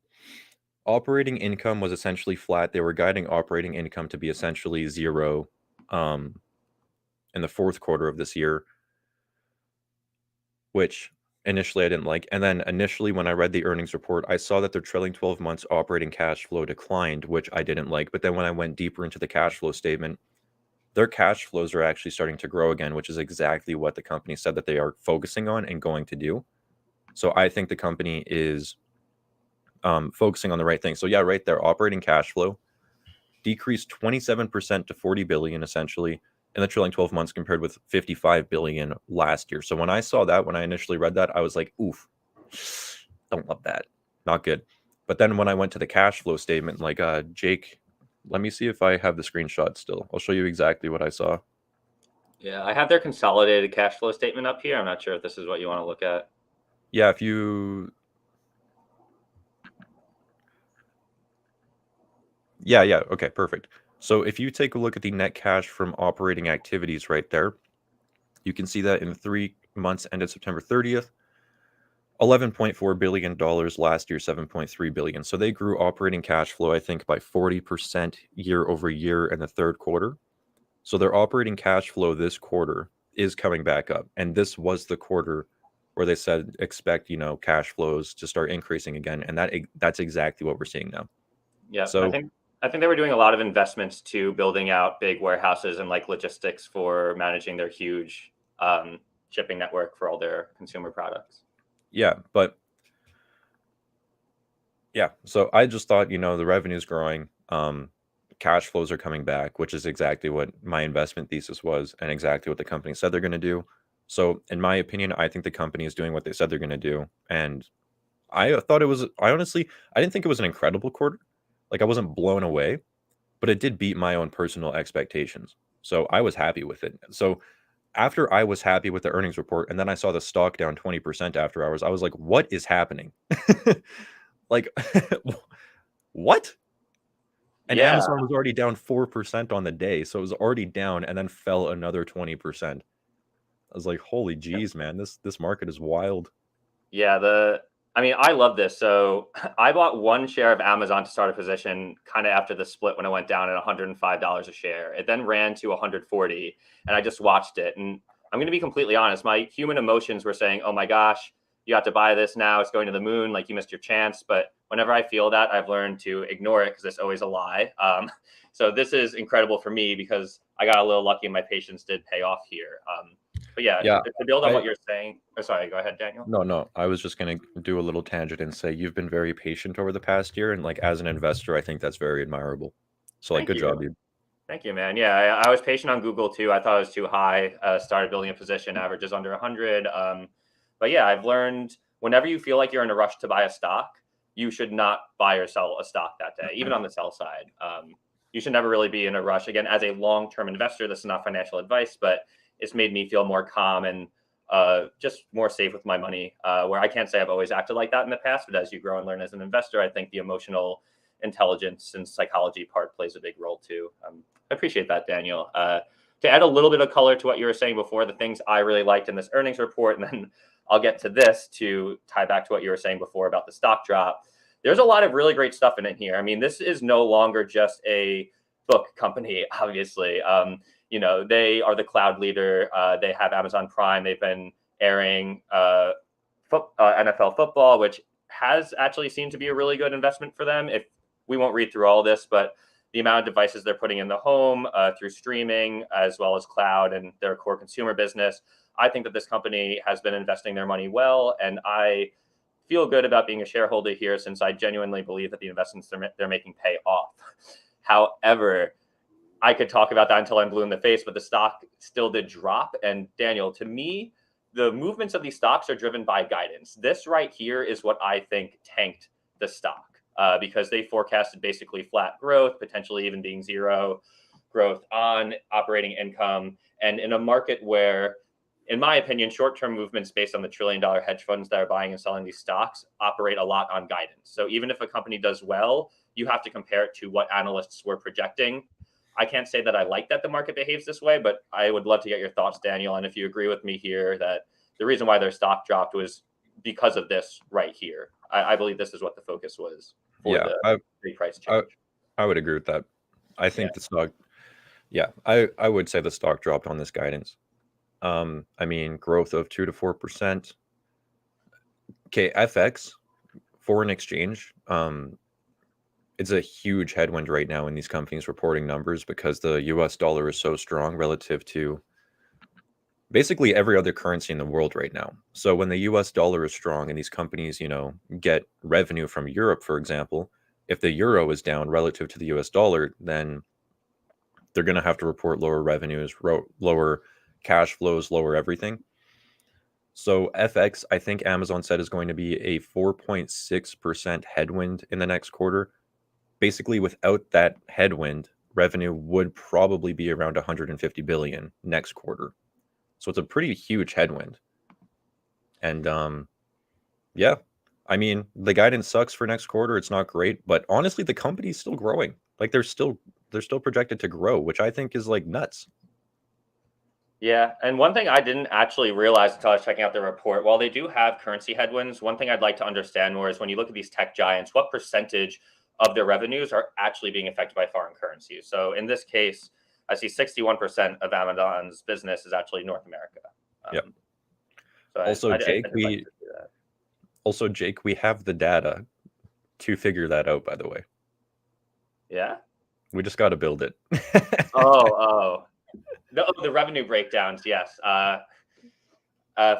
Operating income was essentially flat. They were guiding operating income to be essentially zero in the fourth quarter of this year, which initially I didn't like. And then initially when I read the earnings report, I saw that their trailing 12 months operating cash flow declined, which I didn't like. But then when I went deeper into the cash flow statement, their cash flows are actually starting to grow again, which is exactly what the company said that they are focusing on and going to do. So I think the company is focusing on the right thing. So yeah, right there, operating cash flow decreased 27% to 40 billion essentially in the trailing 12 months compared with 55 billion last year. So when I saw that, when I initially read that, I was like, oof, don't love that. Not good. But then when I went to the cash flow statement, like Jake, let me see if I have the screenshot still. I'll show you exactly what I saw. Yeah, I have their consolidated cash flow statement up here. I'm not sure if this is what you want to look at. Yeah, if you Yeah, okay, perfect. So if you take a look at the net cash from operating activities right there, you can see that in 3 months ended September 30th, $11.4 billion last year, 7.3 billion. So they grew operating cash flow, I think, by 40% year over year in the third quarter. So their operating cash flow this quarter is coming back up. And this was the quarter where they said expect, cash flows to start increasing again. And that's exactly what we're seeing now. Yeah, So I think they were doing a lot of investments to building out big warehouses and like logistics for managing their huge shipping network for all their consumer products. yeah, so I just thought, the revenue's growing, cash flows are coming back, which is exactly what my investment thesis was and exactly what the company said they're going to do. So in my opinion, I think the company is doing what they said they're going to do. And I didn't think it was an incredible quarter. Like I wasn't blown away, but it did beat my own personal expectations. So I was happy with it. So after I was happy with the earnings report and then I saw the stock down 20% after hours, I was like, what is happening? Like, what? And Yeah, Amazon was already down 4% on the day. So it was already down and then fell another 20%. I was like, holy geez, man, this market is wild. yeah. I mean, I love this. So I bought one share of Amazon to start a position kind of after the split when it went down at $105 a share. It then ran to 140, and I just watched it. And I'm going to be completely honest. My human emotions were saying, "Oh my gosh, you have to buy this now. It's going to the moon. Like you missed your chance." But whenever I feel that, I've learned to ignore it because it's always a lie. So this is incredible for me because I got a little lucky and my patience did pay off here. But yeah, Yeah, to build on what you're saying. Oh, sorry, go ahead, Daniel. no. I was just gonna do a little tangent and say you've been very patient over the past year, and like as an investor, I think that's very admirable. So like, Thank good you. job, dude. Thank you, man. Yeah, I was patient on Google too. I thought it was too high. Started building a position, averages under 100. But yeah, I've learned whenever you feel like you're in a rush to buy a stock, you should not buy or sell a stock that day, even on the sell side. You should never really be in a rush. Again, as a long-term investor, this is not financial advice, but it's made me feel more calm and just more safe with my money. Where I can't say I've always acted like that in the past, but as you grow and learn as an investor, I think the emotional intelligence and psychology part plays a big role too. I appreciate that, Daniel. To add a little bit of color to what you were saying before, the things I really liked in this earnings report, and then I'll get to this to tie back to what you were saying before about the stock drop. There's a lot of really great stuff in it here. I mean, this is no longer just a book company, obviously. They are the cloud leader. They have Amazon Prime. They've been airing NFL football, which has actually seemed to be a really good investment for them. If we won't read through all this, but the amount of devices they're putting in the home through streaming as well as cloud and their core consumer business, I think that this company has been investing their money well, and I feel good about being a shareholder here since I genuinely believe that the investments they're making pay off. However, I could talk about that until I'm blue in the face, but the stock still did drop. And Daniel, to me, the movements of these stocks are driven by guidance. This right here is what I think tanked the stock because they forecasted basically flat growth, potentially even being zero growth on operating income. And in a market where, in my opinion, short-term movements based on the trillion-dollar hedge funds that are buying and selling these stocks operate a lot on guidance. So even if a company does well, you have to compare it to what analysts were projecting. I can't say that I like that the market behaves this way, but I would love to get your thoughts, Daniel. And if you agree with me here that the reason why their stock dropped was because of this right here. I believe this is what the focus was for the big price change. I would agree with that. I think the stock, I would say the stock dropped on this guidance. I mean, growth of 2 to 4%. Okay, FX, foreign exchange, it's a huge headwind right now in these companies reporting numbers because the US dollar is so strong relative to basically every other currency in the world right now. So when the US dollar is strong and these companies, get revenue from Europe, for example, if the euro is down relative to the US dollar, then they're going to have to report lower revenues, lower cash flows, lower everything. So FX, I think Amazon said, is going to be a 4.6% headwind in the next quarter. Basically, without that headwind, revenue would probably be around 150 billion next quarter. So it's a pretty huge headwind. And I mean, the guidance sucks for next quarter. It's not great, but honestly, the company's still growing. Like they're still projected to grow, which I think is like nuts. Yeah, and one thing I didn't actually realize until I was checking out the report, while they do have currency headwinds, one thing I'd like to understand more is when you look at these tech giants, what percentage of their revenues are actually being affected by foreign currencies? So in this case, I see 61% of Amazon's business is actually North America. Yep. So Jake, we have the data to figure that out, by the way. Yeah? We just got to build it. Oh. No, the revenue breakdowns, yes. For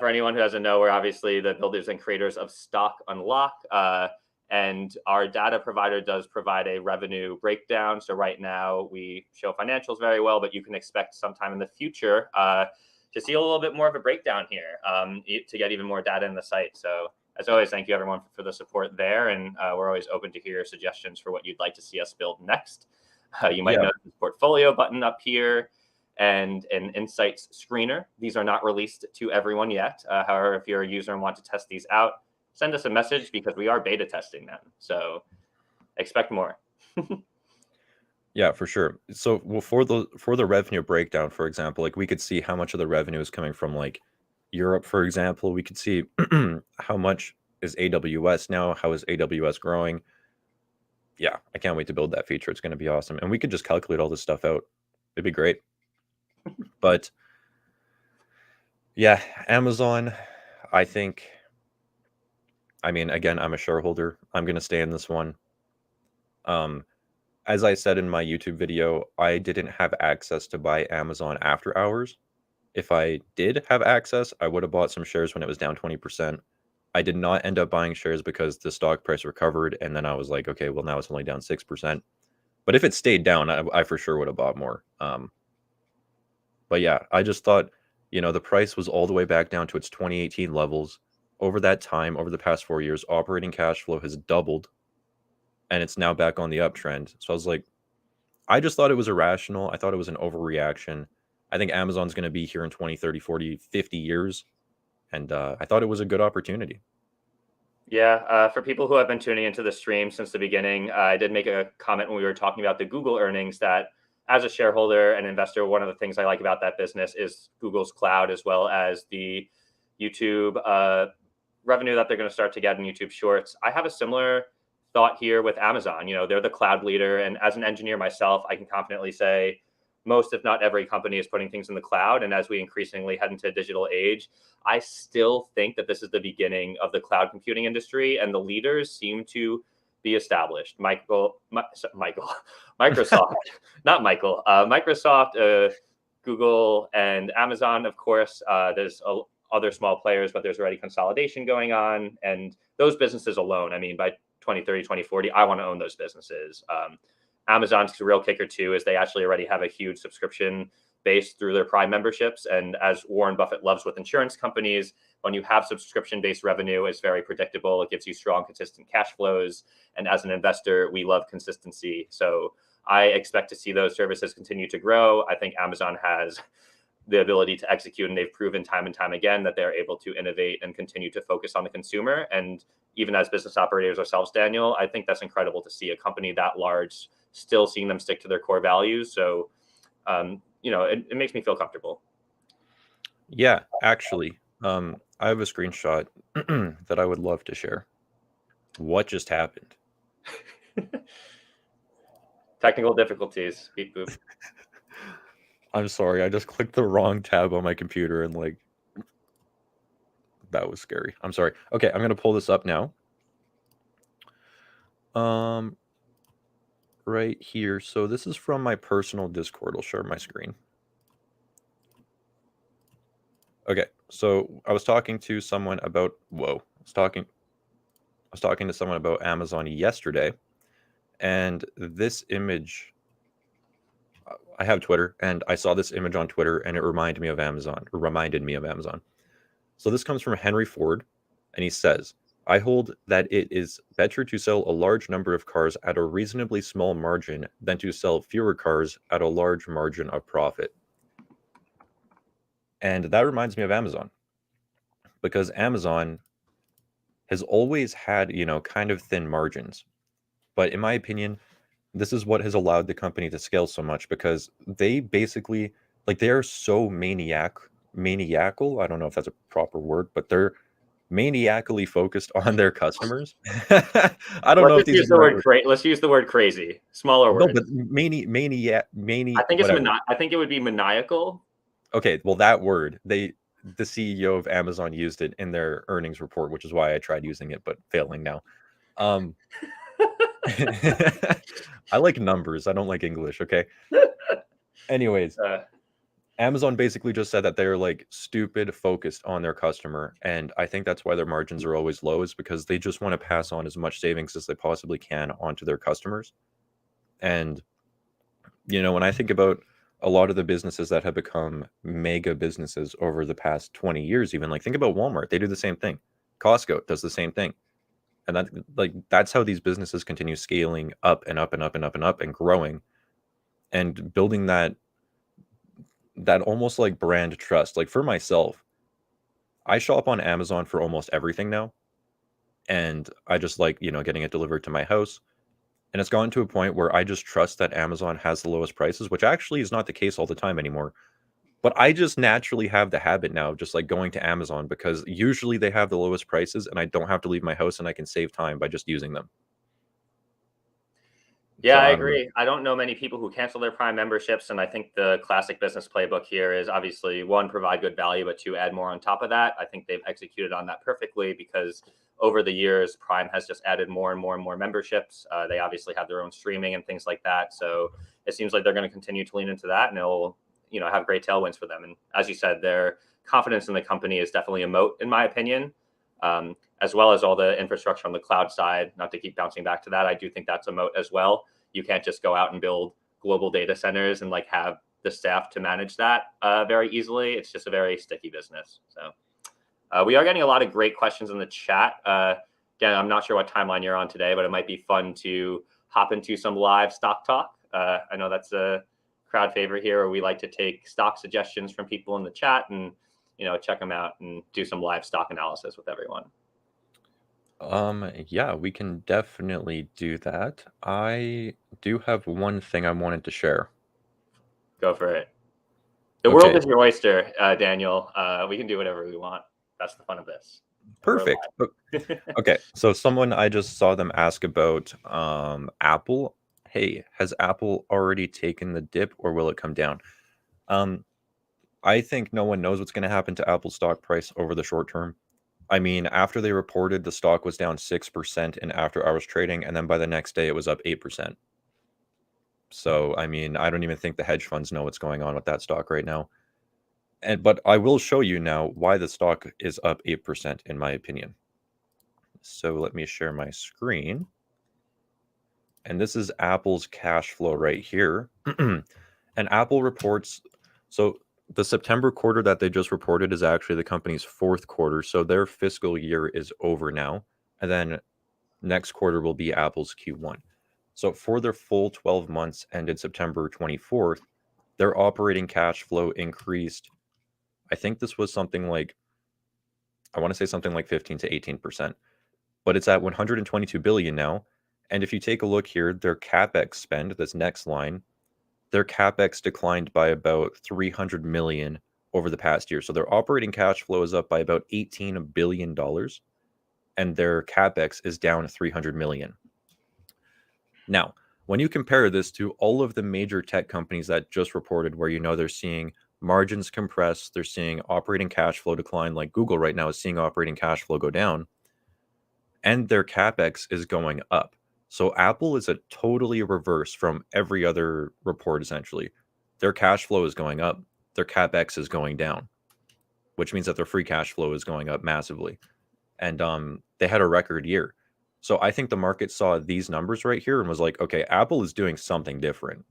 anyone who doesn't know, we're obviously the builders and creators of Stock Unlock, and our data provider does provide a revenue breakdown. So right now we show financials very well, but you can expect sometime in the future to see a little bit more of a breakdown here to get even more data in the site. So as always, thank you everyone for the support there, and we're always open to hear suggestions for what you'd like to see us build next. You might notice the portfolio button up here and an insights screener. These are not released to everyone yet. However, if you're a user and want to test these out, send us a message because we are beta testing them. So expect more. Yeah, for sure. So for the revenue breakdown, for example, like we could see how much of the revenue is coming from like Europe, for example. We could see how much is AWS now, how is AWS growing. Yeah, I can't wait to build that feature. It's going to be awesome. And we could just calculate all this stuff out. It'd be great. But yeah, Amazon, I think, I mean, again, I'm a shareholder. I'm going to stay in this one. As I said in my YouTube video, I didn't have access to buy Amazon after hours. If I did have access, I would have bought some shares when it was down 20%. I did not end up buying shares because the stock price recovered. And then I was like, okay, well, now it's only down 6%. But if it stayed down, I for sure would have bought more. But yeah, I just thought, the price was all the way back down to its 2018 levels. Over that time, over the past 4 years, operating cash flow has doubled, and it's now back on the uptrend. So I was like, I just thought it was irrational. I thought it was an overreaction. I think Amazon's going to be here in 20, 30, 40, 50 years. And I thought it was a good opportunity. Yeah, for people who have been tuning into the stream since the beginning, I did make a comment when we were talking about the Google earnings that as a shareholder and investor, one of the things I like about that business is Google's cloud, as well as the YouTube revenue that they're going to start to get in YouTube Shorts. I have a similar thought here with Amazon. You know, they're the cloud leader. And as an engineer myself, I can confidently say most, if not every company is putting things in the cloud. And as we increasingly head into a digital age, I still think that this is the beginning of the cloud computing industry, and the leaders seem to be established. Microsoft, not Michael, Microsoft, Google, and Amazon, of course. There's other small players, but there's already consolidation going on. And those businesses alone, I mean, by 2030, 2040, I want to own those businesses. Amazon's real kicker too is they actually already have a huge subscription base through their Prime memberships. And as Warren Buffett loves with insurance companies, when you have subscription-based revenue, it's very predictable. It gives you strong, consistent cash flows. And as an investor, we love consistency. So I expect to see those services continue to grow. I think Amazon has the ability to execute, and they've proven time and time again that they're able to innovate and continue to focus on the consumer. And even as business operators ourselves, Daniel, I think that's incredible to see a company that large still seeing them stick to their core values. So, it makes me feel comfortable. Yeah, actually, I have a screenshot that I would love to share. What just happened? Technical difficulties. Beep boop. I'm sorry, I just clicked the wrong tab on my computer and that was scary. I'm sorry. Okay, I'm gonna pull this up now. Right here. So this is from my personal Discord. I'll share my screen. Okay, so I was talking to someone about I was talking to someone about Amazon yesterday, and this image. I have Twitter, and I saw this image on Twitter, and it reminded me of Amazon. So this comes from Henry Ford, and he says, I hold that it is better to sell a large number of cars at a reasonably small margin than to sell fewer cars at a large margin of profit. And that reminds me of Amazon, because Amazon has always had, kind of thin margins. But in my opinion, this is what has allowed the company to scale so much, because they basically, they are so maniacal. I don't know if that's a proper word, but they're maniacally focused on their customers. I don't know if these are the right words. Let's use the word crazy. Smaller No, word. but whatever. I think it would be maniacal. Okay, well, that word, the CEO of Amazon used it in their earnings report, which is why I tried using it, but failing now. I like numbers. I don't like English. Okay. Anyways, Amazon basically just said that they're stupid focused on their customer. And I think that's why their margins are always low, is because they just want to pass on as much savings as they possibly can onto their customers. And, when I think about a lot of the businesses that have become mega businesses over the past 20 years, even think about Walmart, they do the same thing. Costco does the same thing. And that's how these businesses continue scaling up and up and up and up and up and growing and building that almost brand trust. For myself, I shop on Amazon for almost everything now. And I just getting it delivered to my house. And it's gotten to a point where I just trust that Amazon has the lowest prices, which actually is not the case all the time anymore. But I just naturally have the habit now of just going to Amazon, because usually they have the lowest prices and I don't have to leave my house, and I can save time by just using them. Yeah, I agree. I don't know many people who cancel their Prime memberships. And I think the classic business playbook here is obviously, one, provide good value, but two, add more on top of that. I think they've executed on that perfectly, because over the years, Prime has just added more and more and more memberships. They obviously have their own streaming and things like that. So it seems like they're going to continue to lean into that, and it'll, have great tailwinds for them. And as you said, their confidence in the company is definitely a moat, in my opinion, as well as all the infrastructure on the cloud side. Not to keep bouncing back to that, I do think that's a moat as well. You can't just go out and build global data centers and have the staff to manage that very easily. It's just a very sticky business. So we are getting a lot of great questions in the chat. Again, I'm not sure what timeline you're on today, but it might be fun to hop into some live stock talk. I know that's a crowd favorite here, where we like to take stock suggestions from people in the chat and check them out and do some live stock analysis with everyone. Yeah, we can definitely do that. I do have one thing I wanted to share. Go for it. The world Okay, is your oyster, Daniel. We can do whatever we want. That's the fun of this. And we're perfect. Okay, so someone I just saw them ask about Apple. Hey, has Apple already taken the dip or will it come down? Um, I think no one knows what's going to happen to Apple's stock price over the short term. I mean, after they reported, the stock was down 6% in after hours trading, and then by the next day it was up 8%. So, I mean, I don't even think the hedge funds know what's going on with that stock right now. But I will show you now why the stock is up 8% in my opinion. So let me share my screen. And this is Apple's cash flow right here. And Apple reports, so the September quarter that they just reported is actually the company's fourth quarter. So their fiscal year is over now. And then next quarter will be Apple's Q1. So for their full 12 months ended September 24th, their operating cash flow increased. I think this was something like, I want to say something like 15 to 18%, but it's at 122 billion now. And if you take a look here, their capex spend, this next line, their capex declined by about 300 million over the past year. So their operating cash flow is up by about $18 billion and their capex is down 300 million. Now, when you compare this to all of the major tech companies that just reported, where they're seeing margins compress, they're seeing operating cash flow decline, like Google right now is seeing operating cash flow go down, and their capex is going up. So Apple is a totally reverse from every other report, essentially. Their cash flow is going up, their capex is going down, which means that their free cash flow is going up massively. And they had a record year. So I think the market saw these numbers right here and was like, okay, Apple is doing something different.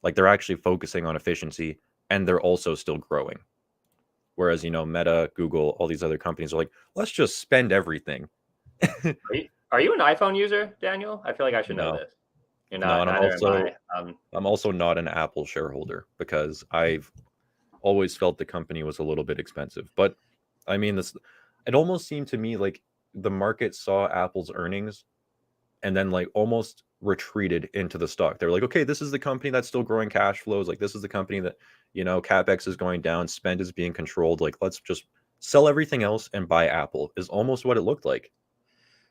Like they're actually focusing on efficiency and they're also still growing. Whereas, Meta, Google, all these other companies are like, let's just spend everything. Are you an iPhone user, Daniel? I feel like I should know No, this. You're no, not. and Neither am I. I'm also not an Apple shareholder because I've always felt the company was a little bit expensive. But I mean, it almost seemed to me like the market saw Apple's earnings and then like almost retreated into the stock. They were like, okay, this is the company that's still growing cash flows. Like this is the company that, CapEx is going down, spend is being controlled. Like let's just sell everything else and buy Apple is almost what it looked like.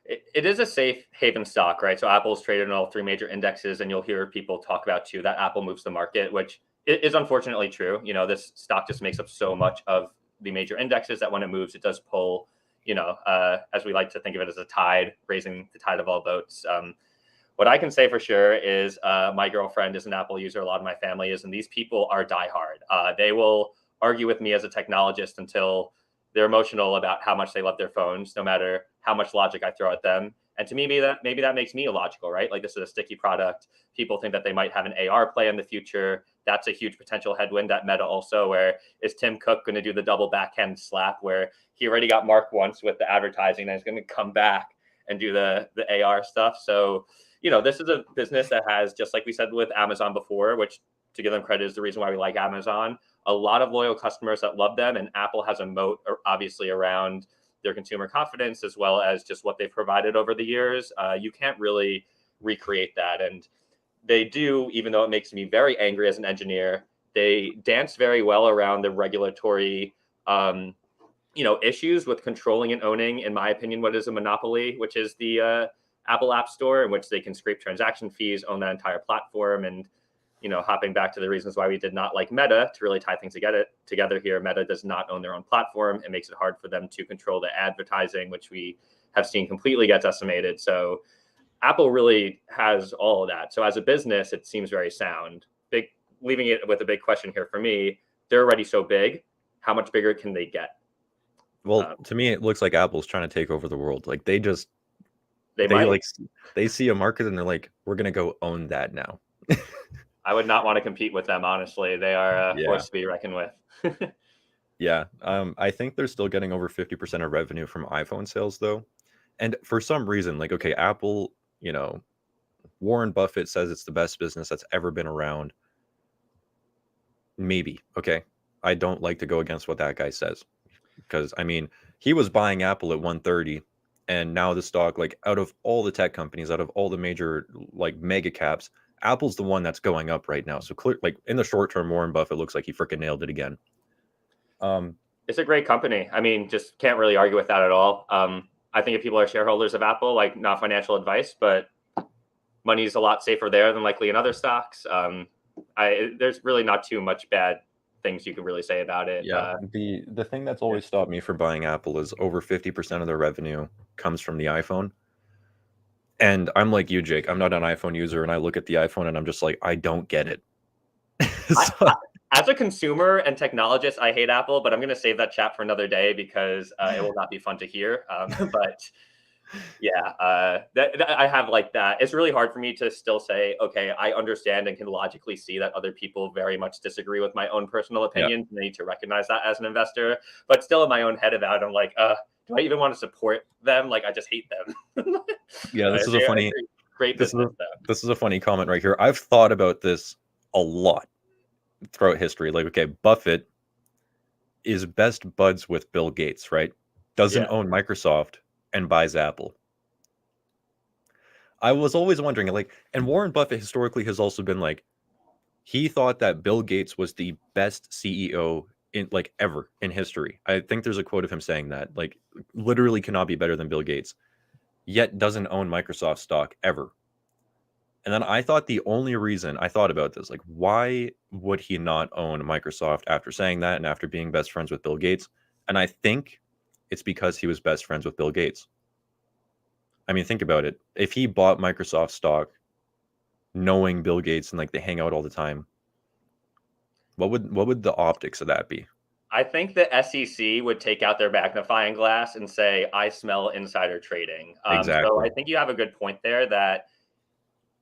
It is a safe haven stock, right? So Apple's traded in all three major indexes, and you'll hear people talk about too that Apple moves the market, which is unfortunately true. This stock just makes up so much of the major indexes that when it moves, it does pull. As we like to think of it as a tide, raising the tide of all boats. What I can say for sure is my girlfriend is an Apple user. A lot of my family is, and these people are diehard. They will argue with me as a technologist until they're emotional about how much they love their phones, no matter how much logic I throw at them. And to me, maybe that makes me illogical, right? Like this is a sticky product. People think that they might have an AR play in the future. That's a huge potential headwind at Meta also, where is Tim Cook going to do the double backhand slap where he already got marked once with the advertising and he's going to come back and do the AR stuff. So, this is a business that has, just like we said with Amazon before, which to give them credit is the reason why we like Amazon, a lot of loyal customers that love them. And Apple has a moat, obviously, around their consumer confidence as well as just what they've provided over the years. You can't really recreate that. And they do, even though it makes me very angry as an engineer, they dance very well around the regulatory issues with controlling and owning, in my opinion, what is a monopoly, which is the Apple App Store, in which they can scrape transaction fees, own that entire platform. And hopping back to the reasons why we did not like Meta, to really tie things together here, Meta does not own their own platform. It makes it hard for them to control the advertising, which we have seen completely gets decimated. So Apple really has all of that. So as a business, it seems very sound. Leaving it with a big question here for me, they're already so big. How much bigger can they get? Well, to me, it looks like Apple's trying to take over the world. Like they might. like they see a market and they're like, we're gonna go own that now. I would not want to compete with them, honestly. They are a force to be reckoned with. Yeah. I think they're still getting over 50% of revenue from iPhone sales, though. And for some reason, like, okay, Apple, Warren Buffett says it's the best business that's ever been around. Maybe. Okay. I don't like to go against what that guy says because, I mean, he was buying Apple at 130 And now the stock, like out of all the tech companies, out of all the major like mega caps, Apple's the one that's going up right now. So clear, like in the short term, Warren Buffett looks like he freaking nailed it again. It's a great company. I mean, just can't really argue with that at all. I think if people are shareholders of Apple, like not financial advice, but money's a lot safer there than likely in other stocks. There's really not too much bad things you can really say about it. Yeah, the thing that's always stopped me from buying Apple is over 50% of their revenue comes from the iPhone. And I'm like you, Jake. I'm not an iPhone user, and I look at the iPhone and I'm just like, I don't get it. So, As a consumer and technologist, I hate Apple, but I'm going to save that chat for another day because it will not be fun to hear. But yeah, I have like that. It's really hard for me to still say, okay, I understand and can logically see that other people very much disagree with my own personal opinions. And I need to recognize that as an investor. But still in my own head about it, I'm like, do I even want to support them? Like, I just hate them. yeah, this is a funny, great business. This is a funny comment right here. I've thought about this a lot throughout history. Like, okay, Buffett is best buds with Bill Gates, right? Doesn't own Microsoft and buys Apple. I was always wondering, like, and Warren Buffett historically has also been like, he thought that Bill Gates was the best CEO in like ever in history. I think there's a quote of him saying that, like, literally cannot be better than Bill Gates, yet doesn't own Microsoft stock ever. And then I thought the only reason I thought about this, like, why would he not own Microsoft after saying that and after being best friends with Bill Gates? And I think it's because he was best friends with Bill Gates. I mean, think about it. If he bought Microsoft stock knowing Bill Gates and like they hang out all the time, what would the optics of that be? I think the SEC would take out their magnifying glass and say, I smell insider trading. Exactly. So I think you have a good point there that,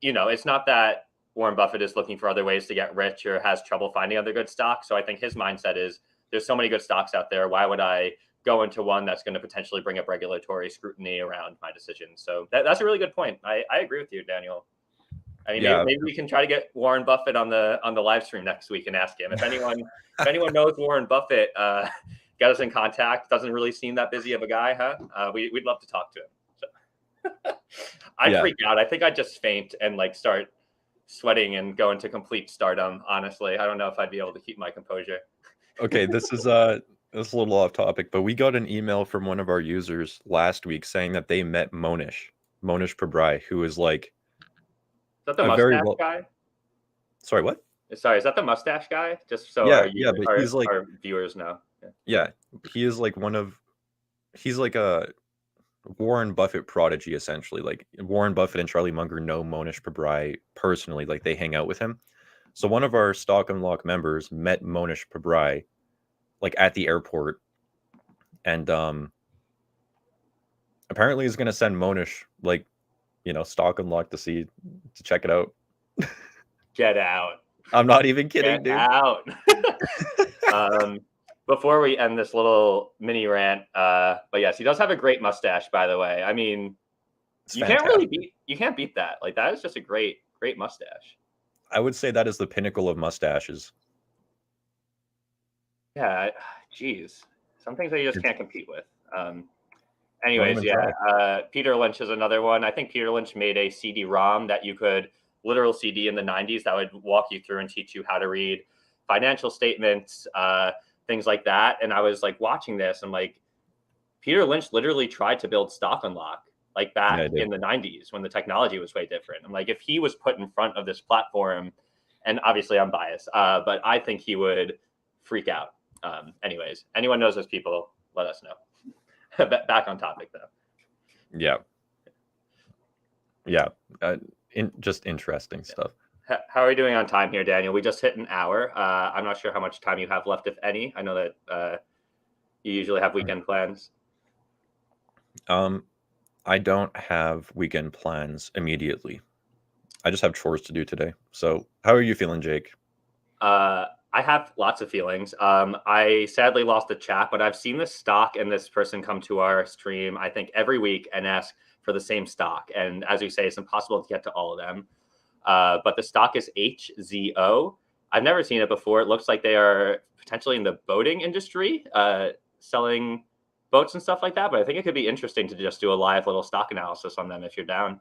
you know, it's not that Warren Buffett is looking for other ways to get rich or has trouble finding other good stocks. So I think his mindset is there's so many good stocks out there. Why would I go into one that's going to potentially bring up regulatory scrutiny around my decision? So that's a really good point. I agree with you, Daniel. I mean, maybe we can try to get Warren Buffett on the live stream next week and ask him if anyone knows Warren Buffett. Get us in contact. Doesn't really seem that busy of a guy, huh? We'd love to talk to him. So. I'd freak out. I think I'd just faint and like start sweating and go into complete stardom. Honestly, I don't know if I'd be able to keep my composure. Okay, this is a little off topic, but we got an email from one of our users last week saying that they met Monish Pabrai, who is like, is that the mustache guy? Sorry, what? Sorry, is that the mustache guy? Just so but he's like, our viewers know. Yeah, he is like he's like a Warren Buffett prodigy, essentially. Like Warren Buffett and Charlie Munger know Monish Pabrai personally, like they hang out with him. So one of our Stock Unlock members met Monish Pabrai like at the airport, and apparently he's gonna send Monish like, you know, Stock Unlock to check it out. Get out. I'm not even kidding, dude. Out. Before we end this little mini rant, but yes, he does have a great mustache, by the way. I mean, you can't beat that. Like that is just a great mustache. I would say that is the pinnacle of mustaches. Yeah, geez. Some things that you just can't compete with. Anyways, yeah. Peter Lynch is another one. I think Peter Lynch made a CD-ROM that you could literal CD in the 90s that would walk you through and teach you how to read financial statements, things like that. And I was like watching this and like Peter Lynch literally tried to build Stock Unlock like back in the 90s when the technology was way different. I'm like, if he was put in front of this platform, and obviously I'm biased, but I think he would freak out. Anyways, anyone knows those people, let us know. Back on topic though. Yeah. Just interesting stuff. How are we doing on time here, Daniel? We just hit an hour. I'm not sure how much time you have left, if any. I know that you usually have weekend plans. I don't have weekend plans immediately. I just have chores to do today. So how are you feeling, Jake? I have lots of feelings. I sadly lost the chat, but I've seen this stock and this person come to our stream, I think every week and ask for the same stock. And as we say, it's impossible to get to all of them. But the stock is HZO. I've never seen it before. It looks like they are potentially in the boating industry, selling boats and stuff like that, but I think it could be interesting to just do a live little stock analysis on them if you're down.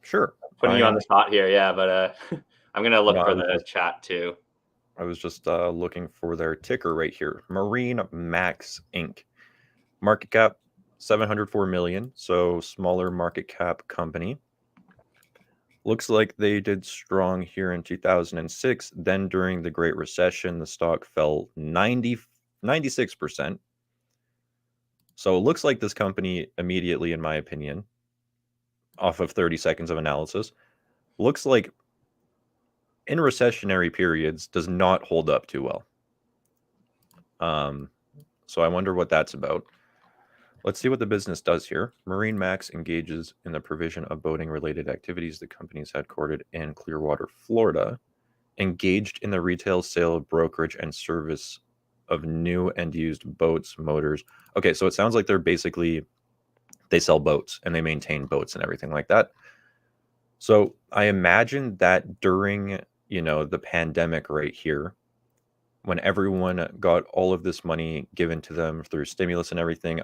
Sure. Putting you on the spot here, yeah, but I'm gonna look No, for the chat too. I was just looking for their ticker right here. Marine Max Inc. Market cap 704 million, so smaller market cap company. Looks like they did strong here in 2006. Then during the Great Recession, the stock fell 96%. So it looks like this company immediately, in my opinion, off of 30 seconds of analysis, looks like in recessionary periods does not hold up too well. So I wonder what that's about. Let's see what the business does here. Marine Max engages in the provision of boating-related activities. The company is headquartered in Clearwater, Florida, engaged in the retail sale, brokerage, and service of new and used boats, motors. Okay, so it sounds like they sell boats and they maintain boats and everything like that. So I imagine that during, the pandemic right here, when everyone got all of this money given to them through stimulus and everything,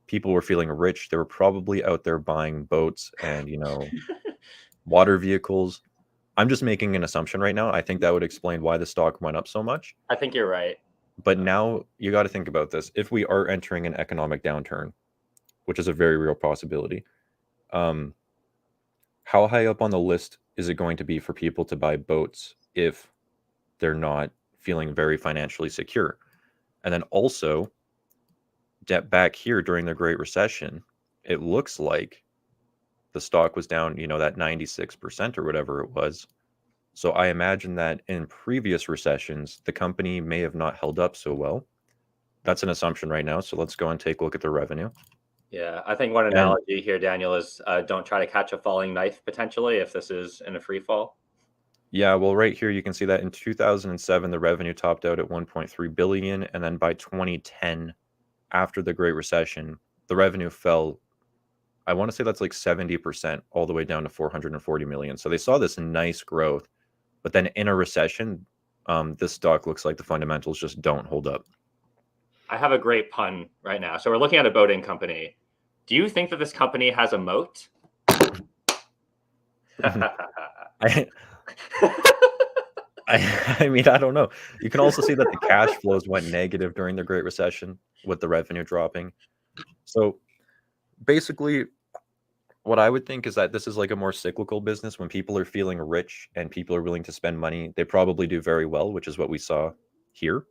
people were feeling rich. They were probably out there buying boats and, water vehicles. I'm just making an assumption right now. I think that would explain why the stock went up so much. I think you're right. But now you got to think about this. If we are entering an economic downturn, which is a very real possibility, how high up on the list is it going to be for people to buy boats if they're not feeling very financially secure? And then also, back here during the Great Recession, it looks like the stock was down, that 96% or whatever it was. So I imagine that in previous recessions, the company may have not held up so well. That's an assumption right now. So let's go and take a look at the revenue. Yeah, I think one analogy here, Daniel, is don't try to catch a falling knife potentially if this is in a free fall. Yeah, well, right here you can see that in 2007 the revenue topped out at 1.3 billion, and then by 2010, after the Great Recession, the revenue fell. I want to say that's like 70% all the way down to 440 million. So they saw this nice growth, but then in a recession, this stock looks like the fundamentals just don't hold up. I have a great pun right now. So we're looking at a boating company. Do you think that this company has a moat? I mean, I don't know. You can also see that the cash flows went negative during the Great Recession with the revenue dropping. So basically, what I would think is that this is like a more cyclical business. When people are feeling rich and people are willing to spend money, they probably do very well, which is what we saw here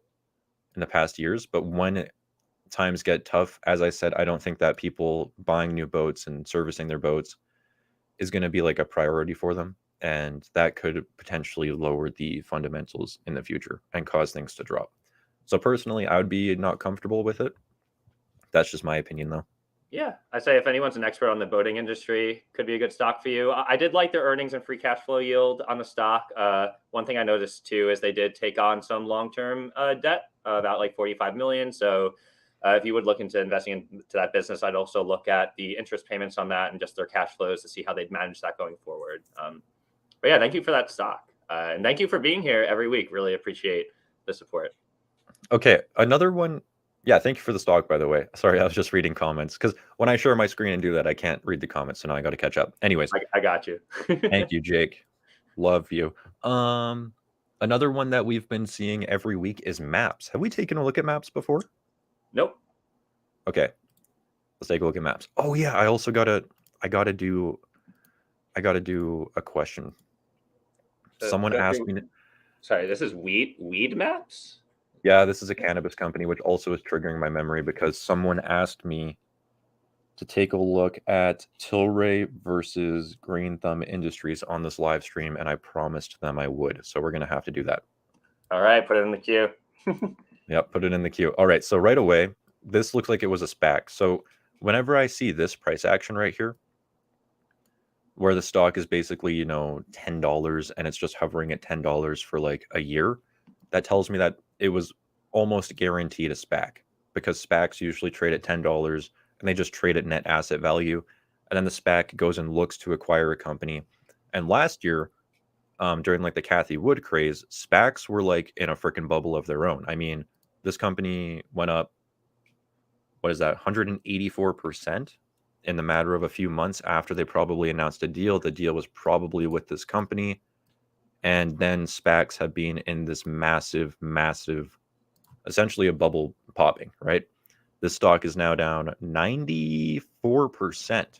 in the past years. But when times get tough, as I said, I don't think that people buying new boats and servicing their boats is going to be like a priority for them. And that could potentially lower the fundamentals in the future and cause things to drop. So personally, I would be not comfortable with it. That's just my opinion, though. Yeah, I say if anyone's an expert on the boating industry, could be a good stock for you. I did like their earnings and free cash flow yield on the stock. One thing I noticed too is they did take on some long-term debt, about like 45 million. So if you would look into investing into that business, I'd also look at the interest payments on that and just their cash flows to see how they'd manage that going forward. But yeah, thank you for that stock. And thank you for being here every week. Really appreciate the support. Okay, another one. Yeah, thank you for the stock, by the way. Sorry, I was just reading comments because when I share my screen and do that, I can't read the comments, so now I got to catch up. Anyways, I got you. Thank you, Jake. Love you. Another one that we've been seeing every week is Maps. Have we taken a look at Maps before? Nope. Okay, let's take a look at Maps. Oh yeah, I gotta do a question. Someone asked me. Sorry, this is Weed Maps? Yeah, this is a cannabis company, which also is triggering my memory because someone asked me to take a look at Tilray versus Green Thumb Industries on this live stream, and I promised them I would. So we're going to have to do that. All right, put it in the queue. Yep, put it in the queue. All right, so right away, this looks like it was a SPAC. So whenever I see this price action right here, where the stock is basically, $10 and it's just hovering at $10 for like a year, that tells me that it was almost guaranteed a SPAC because SPACs usually trade at $10 and they just trade at net asset value. And then the SPAC goes and looks to acquire a company. And last year, during like the Cathie Wood craze, SPACs were like in a freaking bubble of their own. I mean, This company went up, what is that, 184% in the matter of a few months after they probably announced a deal. The deal was probably with this company. And then SPACs have been in this massive, essentially a bubble popping, right? This stock is now down 94%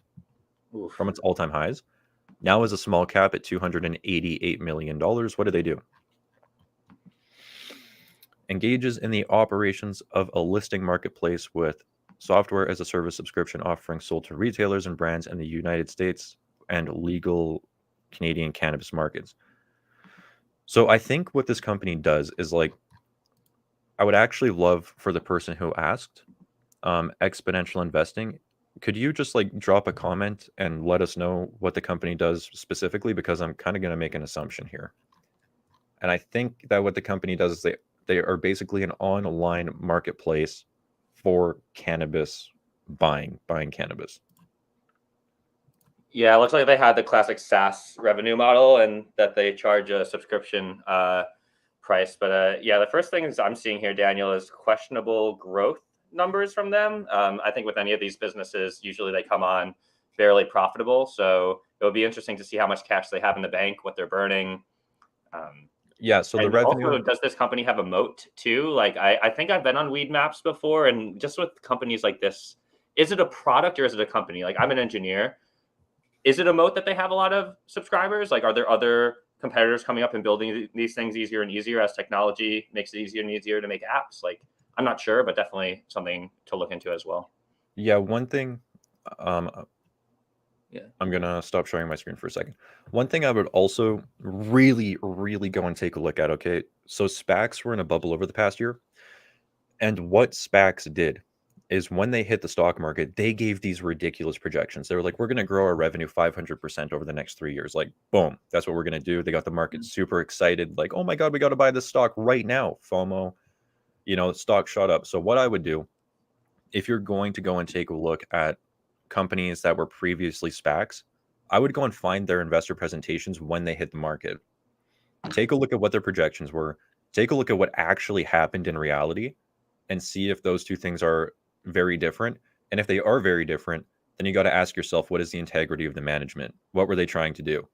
Oof. from its all-time highs. Now is a small cap at $288 million. What do they do? Engages in the operations of a listing marketplace with software as a service subscription offering sold to retailers and brands in the United States and legal Canadian cannabis markets. So I think what this company does is like, I would actually love for the person who asked, Exponential Investing, could you just like drop a comment and let us know what the company does specifically? Because I'm kind of going to make an assumption here. And I think that what the company does is they are basically an online marketplace for cannabis buying cannabis. Yeah, it looks like they had the classic SaaS revenue model and that they charge a subscription price. But yeah, the first things I'm seeing here, Daniel, is questionable growth numbers from them. I think with any of these businesses, usually they come on barely profitable. So it would be interesting to see how much cash they have in the bank, what they're burning. Yeah, so the And revenue. also, does this company have a moat too? Like, I think I've been on Weedmaps before, and just with companies like this, is it a product or is it a company? Like, I'm an engineer. Is it a moat that they have a lot of subscribers? Like, are there other competitors coming up and building these things easier and easier as technology makes it easier and easier to make apps? Like, I'm not sure, but definitely something to look into as well. Yeah, one thing. Yeah. I'm gonna stop sharing my screen for a second. One thing I would also really go and take a look at. Okay, so SPACs were in a bubble over the past year, and what SPACs did is when they hit the stock market, they gave these ridiculous projections. They were like, we're going to grow our revenue 500% over the next 3 years. Like, boom, that's what we're going to do. They got the market super excited. Like, oh my God, we got to buy this stock right now. FOMO, stock shot up. So what I would do, if you're going to go and take a look at companies that were previously SPACs, I would go and find their investor presentations when they hit the market. Take a look at what their projections were. Take a look at what actually happened in reality and see if those two things are very different. And if they are very different, then you got to ask yourself, what is the integrity of the management? What were they trying to do?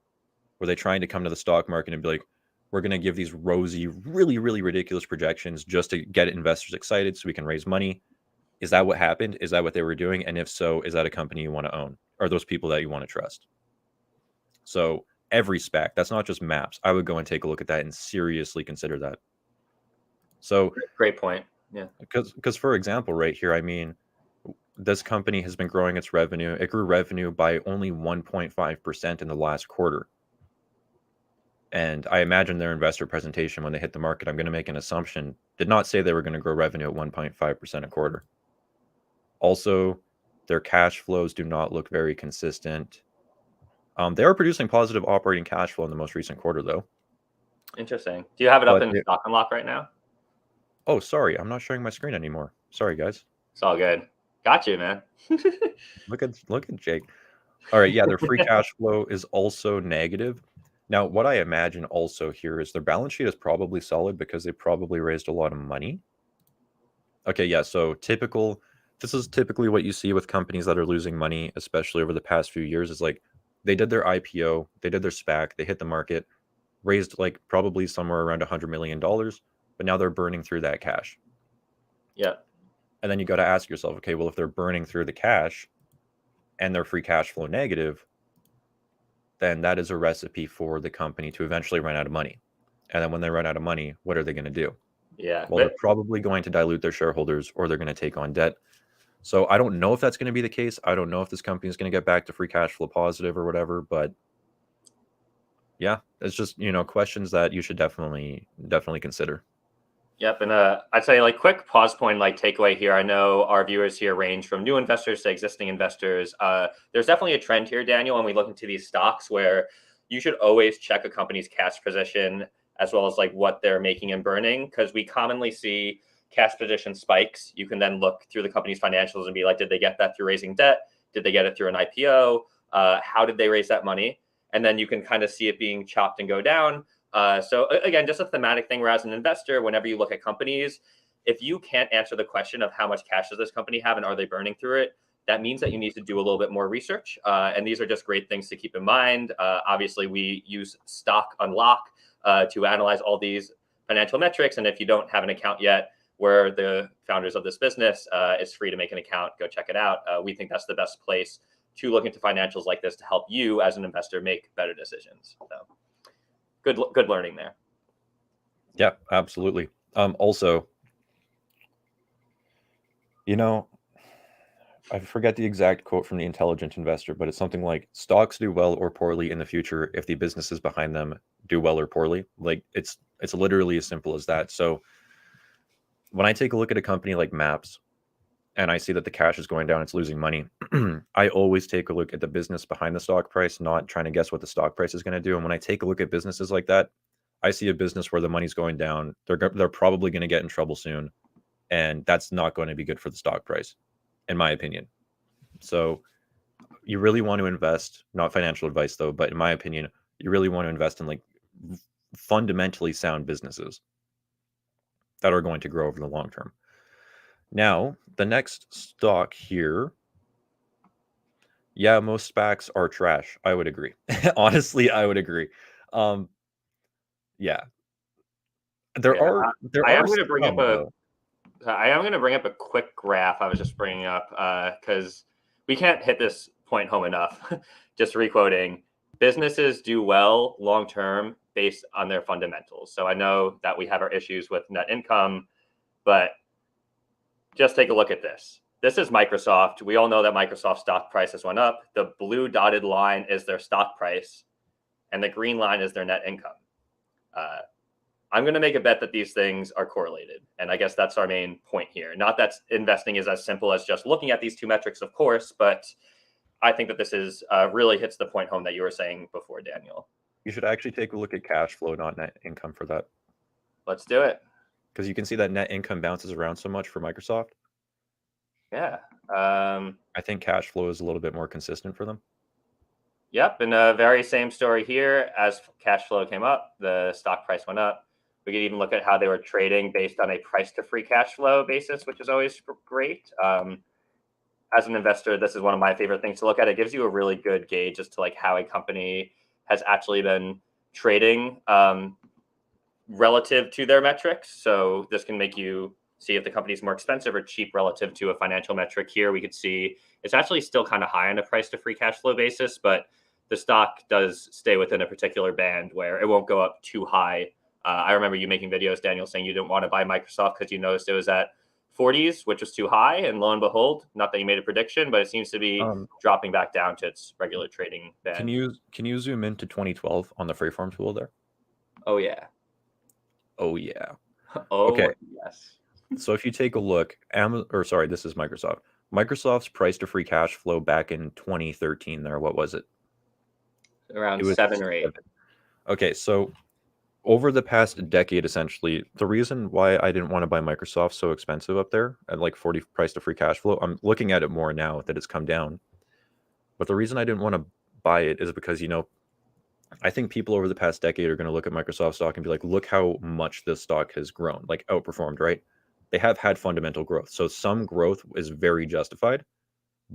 Were they trying to come to the stock market and be like, we're going to give these rosy, really ridiculous projections just to get investors excited so we can raise money? Is that what happened? Is that what they were doing? And if so, is that a company you want to own? Are those people that you want to trust? So every SPAC, that's not just Maps. I would go and take a look at that and seriously consider that. So great point. Yeah. Because for example, right here, I mean, this company has been growing its revenue. It grew revenue by only 1.5% in the last quarter. And I imagine their investor presentation when they hit the market, I'm going to make an assumption, did not say they were going to grow revenue at 1.5% a quarter. Also, their cash flows do not look very consistent. They are producing positive operating cash flow in the most recent quarter, though. Interesting. Do you have it up But in Stock Unlock right now? Oh, sorry. I'm not showing my screen anymore. Sorry, guys. It's all good. Got you, man. Look at Jake. All right, yeah, their free cash flow is also negative. Now, what I imagine also here is their balance sheet is probably solid because they probably raised a lot of money. Okay, yeah, so this is typically what you see with companies that are losing money, especially over the past few years, is like they did their IPO, they did their SPAC, they hit the market, raised like probably somewhere around $100 million, but now they're burning through that cash. Yeah. And then you got to ask yourself, okay, well, if they're burning through the cash and their free cash flow negative, then that is a recipe for the company to eventually run out of money. And then when they run out of money, what are they going to do? Yeah. Well, they're probably going to dilute their shareholders or they're going to take on debt. So I don't know if that's going to be the case. I don't know if this company is going to get back to free cash flow positive or whatever, but yeah, it's just, questions that you should definitely consider. Yep. And I'd say like quick pause point, like takeaway here. I know our viewers here range from new investors to existing investors. There's definitely a trend here, Daniel, when we look into these stocks where you should always check a company's cash position as well as like what they're making and burning, because we commonly see cash position spikes. You can then look through the company's financials and be like, did they get that through raising debt? Did they get it through an IPO? How did they raise that money? And then you can kind of see it being chopped and go down. So again, just a thematic thing where as an investor, whenever you look at companies, if you can't answer the question of how much cash does this company have and are they burning through it, that means that you need to do a little bit more research. And these are just great things to keep in mind. Obviously, we use Stock Unlock to analyze all these financial metrics. And if you don't have an account yet, we're the founders of this business. It's free to make an account. Go check it out. We think that's the best place to look into financials like this to help you as an investor make better decisions. So good learning there. Yeah, absolutely. Also, I forget the exact quote from The Intelligent Investor, but it's something like stocks do well or poorly in the future if the businesses behind them do well or poorly. Like it's literally as simple as that. So when I take a look at a company like Maps and I see that the cash is going down, it's losing money, I always take a look at the business behind the stock price, not trying to guess what the stock price is going to do. And when I take a look at businesses like that, I see a business where the money's going down. They're probably going to get in trouble soon. And that's not going to be good for the stock price, in my opinion. So you really want to invest, not financial advice though, but in my opinion, you really want to invest in like fundamentally sound businesses that are going to grow over the long term. Now, the next stock here, yeah, most SPACs are trash. I would agree. Honestly, I would agree. Yeah. There are I am going to some, bring up though. I am going to bring up a quick graph I was just bringing up because we can't hit this point home enough. Just requoting, businesses do well long term based on their fundamentals. So I know that we have our issues with net income, but just take a look at this. This is Microsoft. We all know that Microsoft stock prices went up. The blue dotted line is their stock price, and the green line is their net income. I'm going to make a bet that these things are correlated. And I guess that's our main point here. Not that investing is as simple as just looking at these two metrics, of course, but I think that this is really hits the point home that you were saying before, Daniel. You should actually take a look at cash flow, not net income for that. Let's do it. Because you can see that net income bounces around so much for Microsoft. Yeah. I think cash flow is a little bit more consistent for them. Yep. And the very same story here. As cash flow came up, the stock price went up. We could even look at how they were trading based on a price to free cash flow basis, which is always great. As an investor, this is one of my favorite things to look at. It gives you a really good gauge as to like how a company has actually been trading relative to their metrics. So this can make you see if the company is more expensive or cheap relative to a financial metric. Here we could see it's actually still kind of high on a price to free cash flow basis, but the stock does stay within a particular band where it won't go up too high. I remember you making videos, Daniel, saying you didn't want to buy Microsoft because you noticed it was at 40s, which was too high. And lo and behold, not that you made a prediction, but it seems to be dropping back down to its regular trading band. Can you zoom into 2012 on the Freeform tool there? Oh, yeah. Oh, yeah. Oh, okay. Yes. So if you take a look, this is Microsoft. Microsoft's price to free cash flow back in 2013 there, what was it? Around 7 or 8. Okay, so over the past decade, essentially, the reason why I didn't want to buy Microsoft so expensive up there at like 40 price to free cash flow, I'm looking at it more now that it's come down. But the reason I didn't want to buy it is because, I think people over the past decade are going to look at Microsoft stock and be like, look how much this stock has grown, like outperformed, right? They have had fundamental growth. So some growth is very justified,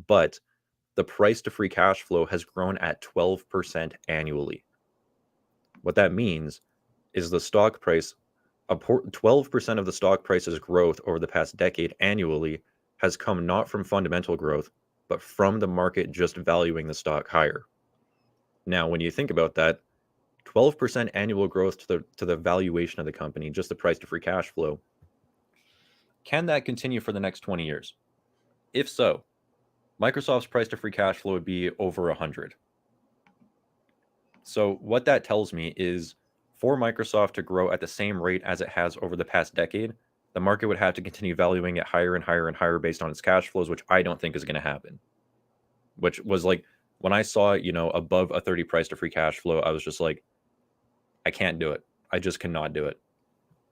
but the price to free cash flow has grown at 12% annually. What that means is the stock price, 12% of the stock price's growth over the past decade annually has come not from fundamental growth, but from the market just valuing the stock higher. Now, when you think about that, 12% annual growth to the valuation of the company, just the price to free cash flow, can that continue for the next 20 years? If so, Microsoft's price to free cash flow would be over 100. So what that tells me is for Microsoft to grow at the same rate as it has over the past decade, the market would have to continue valuing it higher and higher and higher based on its cash flows, which I don't think is going to happen. Which was like, when I saw, above a 30 price to free cash flow, I was just like, I can't do it. I just cannot do it.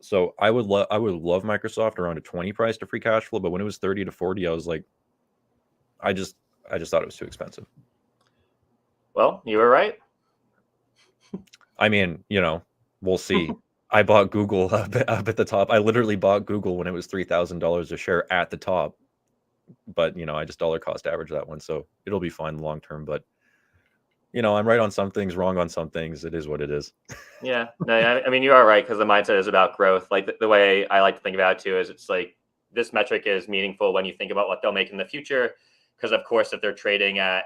So I would love Microsoft around a 20 price to free cash flow, but when it was 30 to 40, I was like, I just thought it was too expensive. Well, you were right. I mean, we'll see. I bought Google up at the top. I literally bought Google when it was $3,000 a share at the top. But, I just dollar cost average that one. So it'll be fine long term. But, I'm right on some things, wrong on some things. It is what it is. Yeah, no, I mean, you are right because the mindset is about growth. Like the way I like to think about it too is it's like this metric is meaningful when you think about what they'll make in the future. Because of course, if they're trading at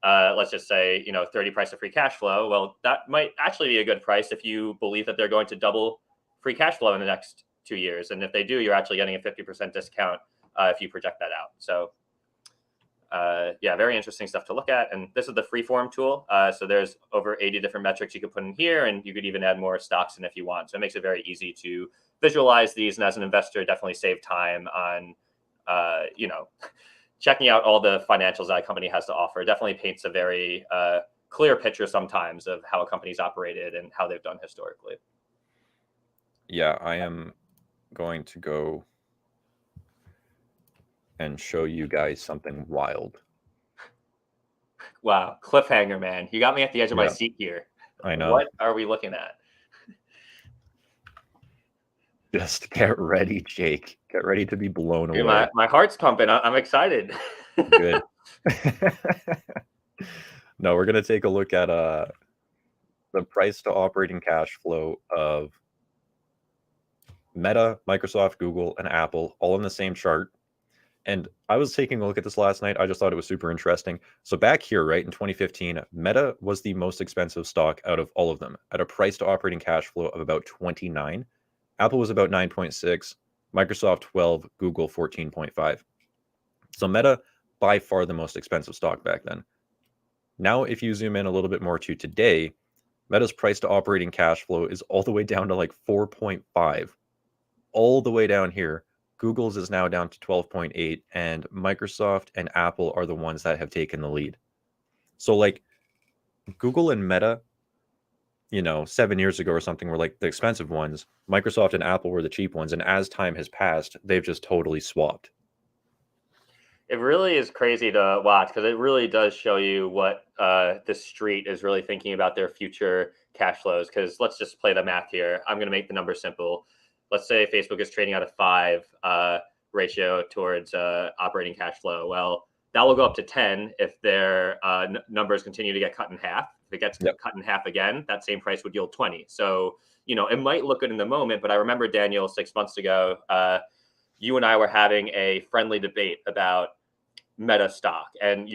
let's just say 30 price of free cash flow, well, that might actually be a good price if you believe that they're going to double free cash flow in the next 2 years. And if they do, you're actually getting a 50% discount if you project that out. So yeah, very interesting stuff to look at. And this is the freeform tool. So there's over 80 different metrics you could put in here, and you could even add more stocks in if you want. So it makes it very easy to visualize these. And as an investor, definitely save time on, checking out all the financials that a company has to offer. It definitely paints a very clear picture sometimes of how a company's operated and how they've done historically. Yeah, I am going to go and show you guys something wild. Wow, cliffhanger, man. You got me at the edge of my Yeah. seat here. I know. What are we looking at? Just get ready, Jake. Get ready to be blown Dude, away. my heart's pumping. I'm excited. Good. No, we're going to take a look at the price to operating cash flow of Meta, Microsoft, Google, and Apple all in the same chart. And I was taking a look at this last night. I just thought it was super interesting. So back here, right, in 2015, Meta was the most expensive stock out of all of them at a price to operating cash flow of about 29. Apple was about 9.6, Microsoft 12, Google 14.5. So Meta, by far the most expensive stock back then. Now, if you zoom in a little bit more to today, Meta's price to operating cash flow is all the way down to like 4.5, all the way down here. Google's is now down to 12.8, and Microsoft and Apple are the ones that have taken the lead. So like Google and Meta, 7 years ago or something were like the expensive ones. Microsoft and Apple were the cheap ones. And as time has passed, they've just totally swapped. It really is crazy to watch because it really does show you what the street is really thinking about their future cash flows. Because let's just play the math here. I'm going to make the numbers simple. Let's say Facebook is trading at a 5 ratio towards operating cash flow. Well, that will go up to 10 if their numbers continue to get cut in half. If it gets cut in half again, that same price would yield 20. So, it might look good in the moment, but I remember, Daniel, 6 months ago, you and I were having a friendly debate about Meta stock. And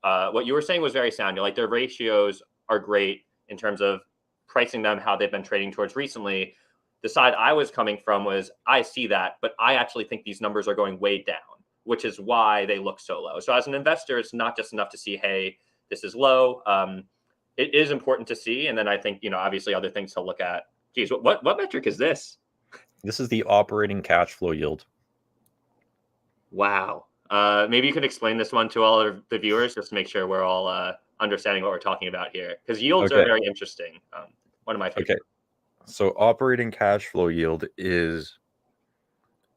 what you were saying was very sound. You're like, their ratios are great in terms of pricing them, how they've been trading towards recently. The side I was coming from was, I see that, but I actually think these numbers are going way down, which is why they look so low. So as an investor, it's not just enough to see, hey, this is low. It is important to see. And then I think, obviously other things to look at. Geez, what metric is this? This is the operating cash flow yield. Wow. Maybe you could explain this one to all of the viewers just to make sure we're all understanding what we're talking about here. Because yields are very interesting. One of my favorites. Okay. So operating cash flow yield is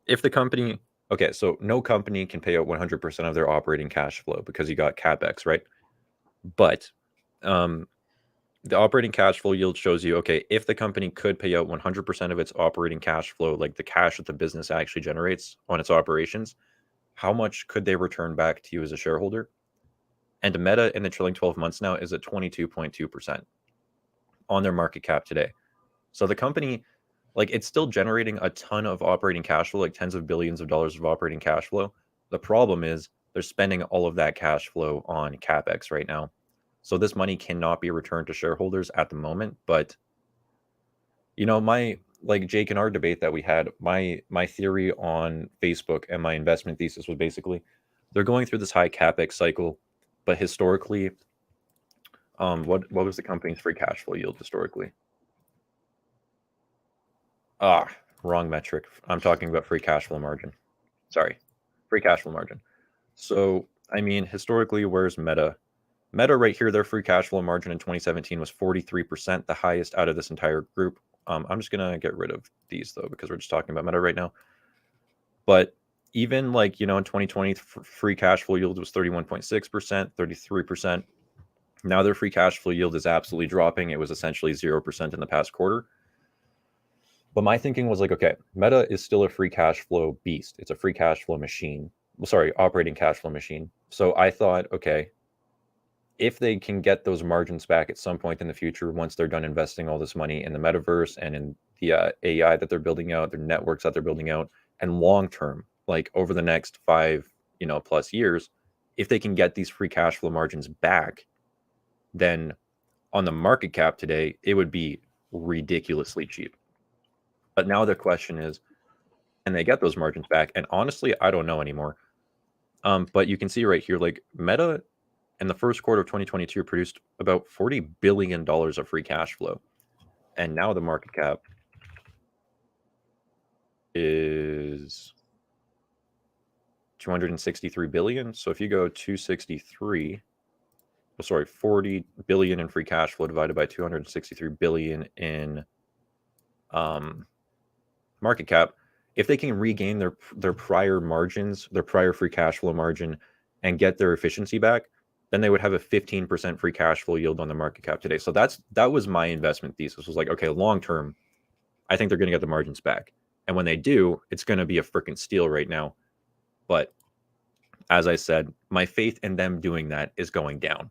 if the company, so no company can pay out 100% of their operating cash flow because you got CapEx, right? But the operating cash flow yield shows you, if the company could pay out 100% of its operating cash flow, like the cash that the business actually generates on its operations, how much could they return back to you as a shareholder? And Meta in the trailing 12 months now is at 22.2% on their market cap today. So the company, it's still generating a ton of operating cash flow, like tens of billions of dollars of operating cash flow. The problem is they're spending all of that cash flow on CapEx right now. So this money cannot be returned to shareholders at the moment. But, Jake, in our debate that we had, my theory on Facebook and my investment thesis was basically they're going through this high CapEx cycle, but historically, what was the company's free cash flow yield historically? Wrong metric. I'm talking about free cash flow margin. Sorry, free cash flow margin. So, historically, where's Meta? Meta right here, their free cash flow margin in 2017 was 43%, the highest out of this entire group. I'm just going to get rid of these, though, because we're just talking about Meta right now. But even in 2020, free cash flow yield was 31.6%, 33%. Now their free cash flow yield is absolutely dropping. It was essentially 0% in the past quarter. But my thinking was like, okay, Meta is still a free cash flow beast. It's a free cash flow machine. Well, sorry, operating cash flow machine. So I thought, okay, if they can get those margins back at some point in the future, once they're done investing all this money in the metaverse and in the AI that they're building out, their networks that they're building out, and long term, like over the next 5, plus years, if they can get these free cash flow margins back, then on the market cap today, it would be ridiculously cheap. But now the question is, can they get those margins back? And honestly, I don't know anymore. But you can see right here, like Meta in the first quarter of 2022 produced about $40 billion of free cash flow. And now the market cap is 263 billion. So if you go 40 billion in free cash flow divided by 263 billion in market cap, if they can regain their prior margins, their prior free cash flow margin, and get their efficiency back, then they would have a 15% free cash flow yield on the market cap today. So that was my investment thesis, was like, okay, long term, I think they're going to get the margins back. And when they do, it's going to be a freaking steal right now. But as I said, my faith in them doing that is going down.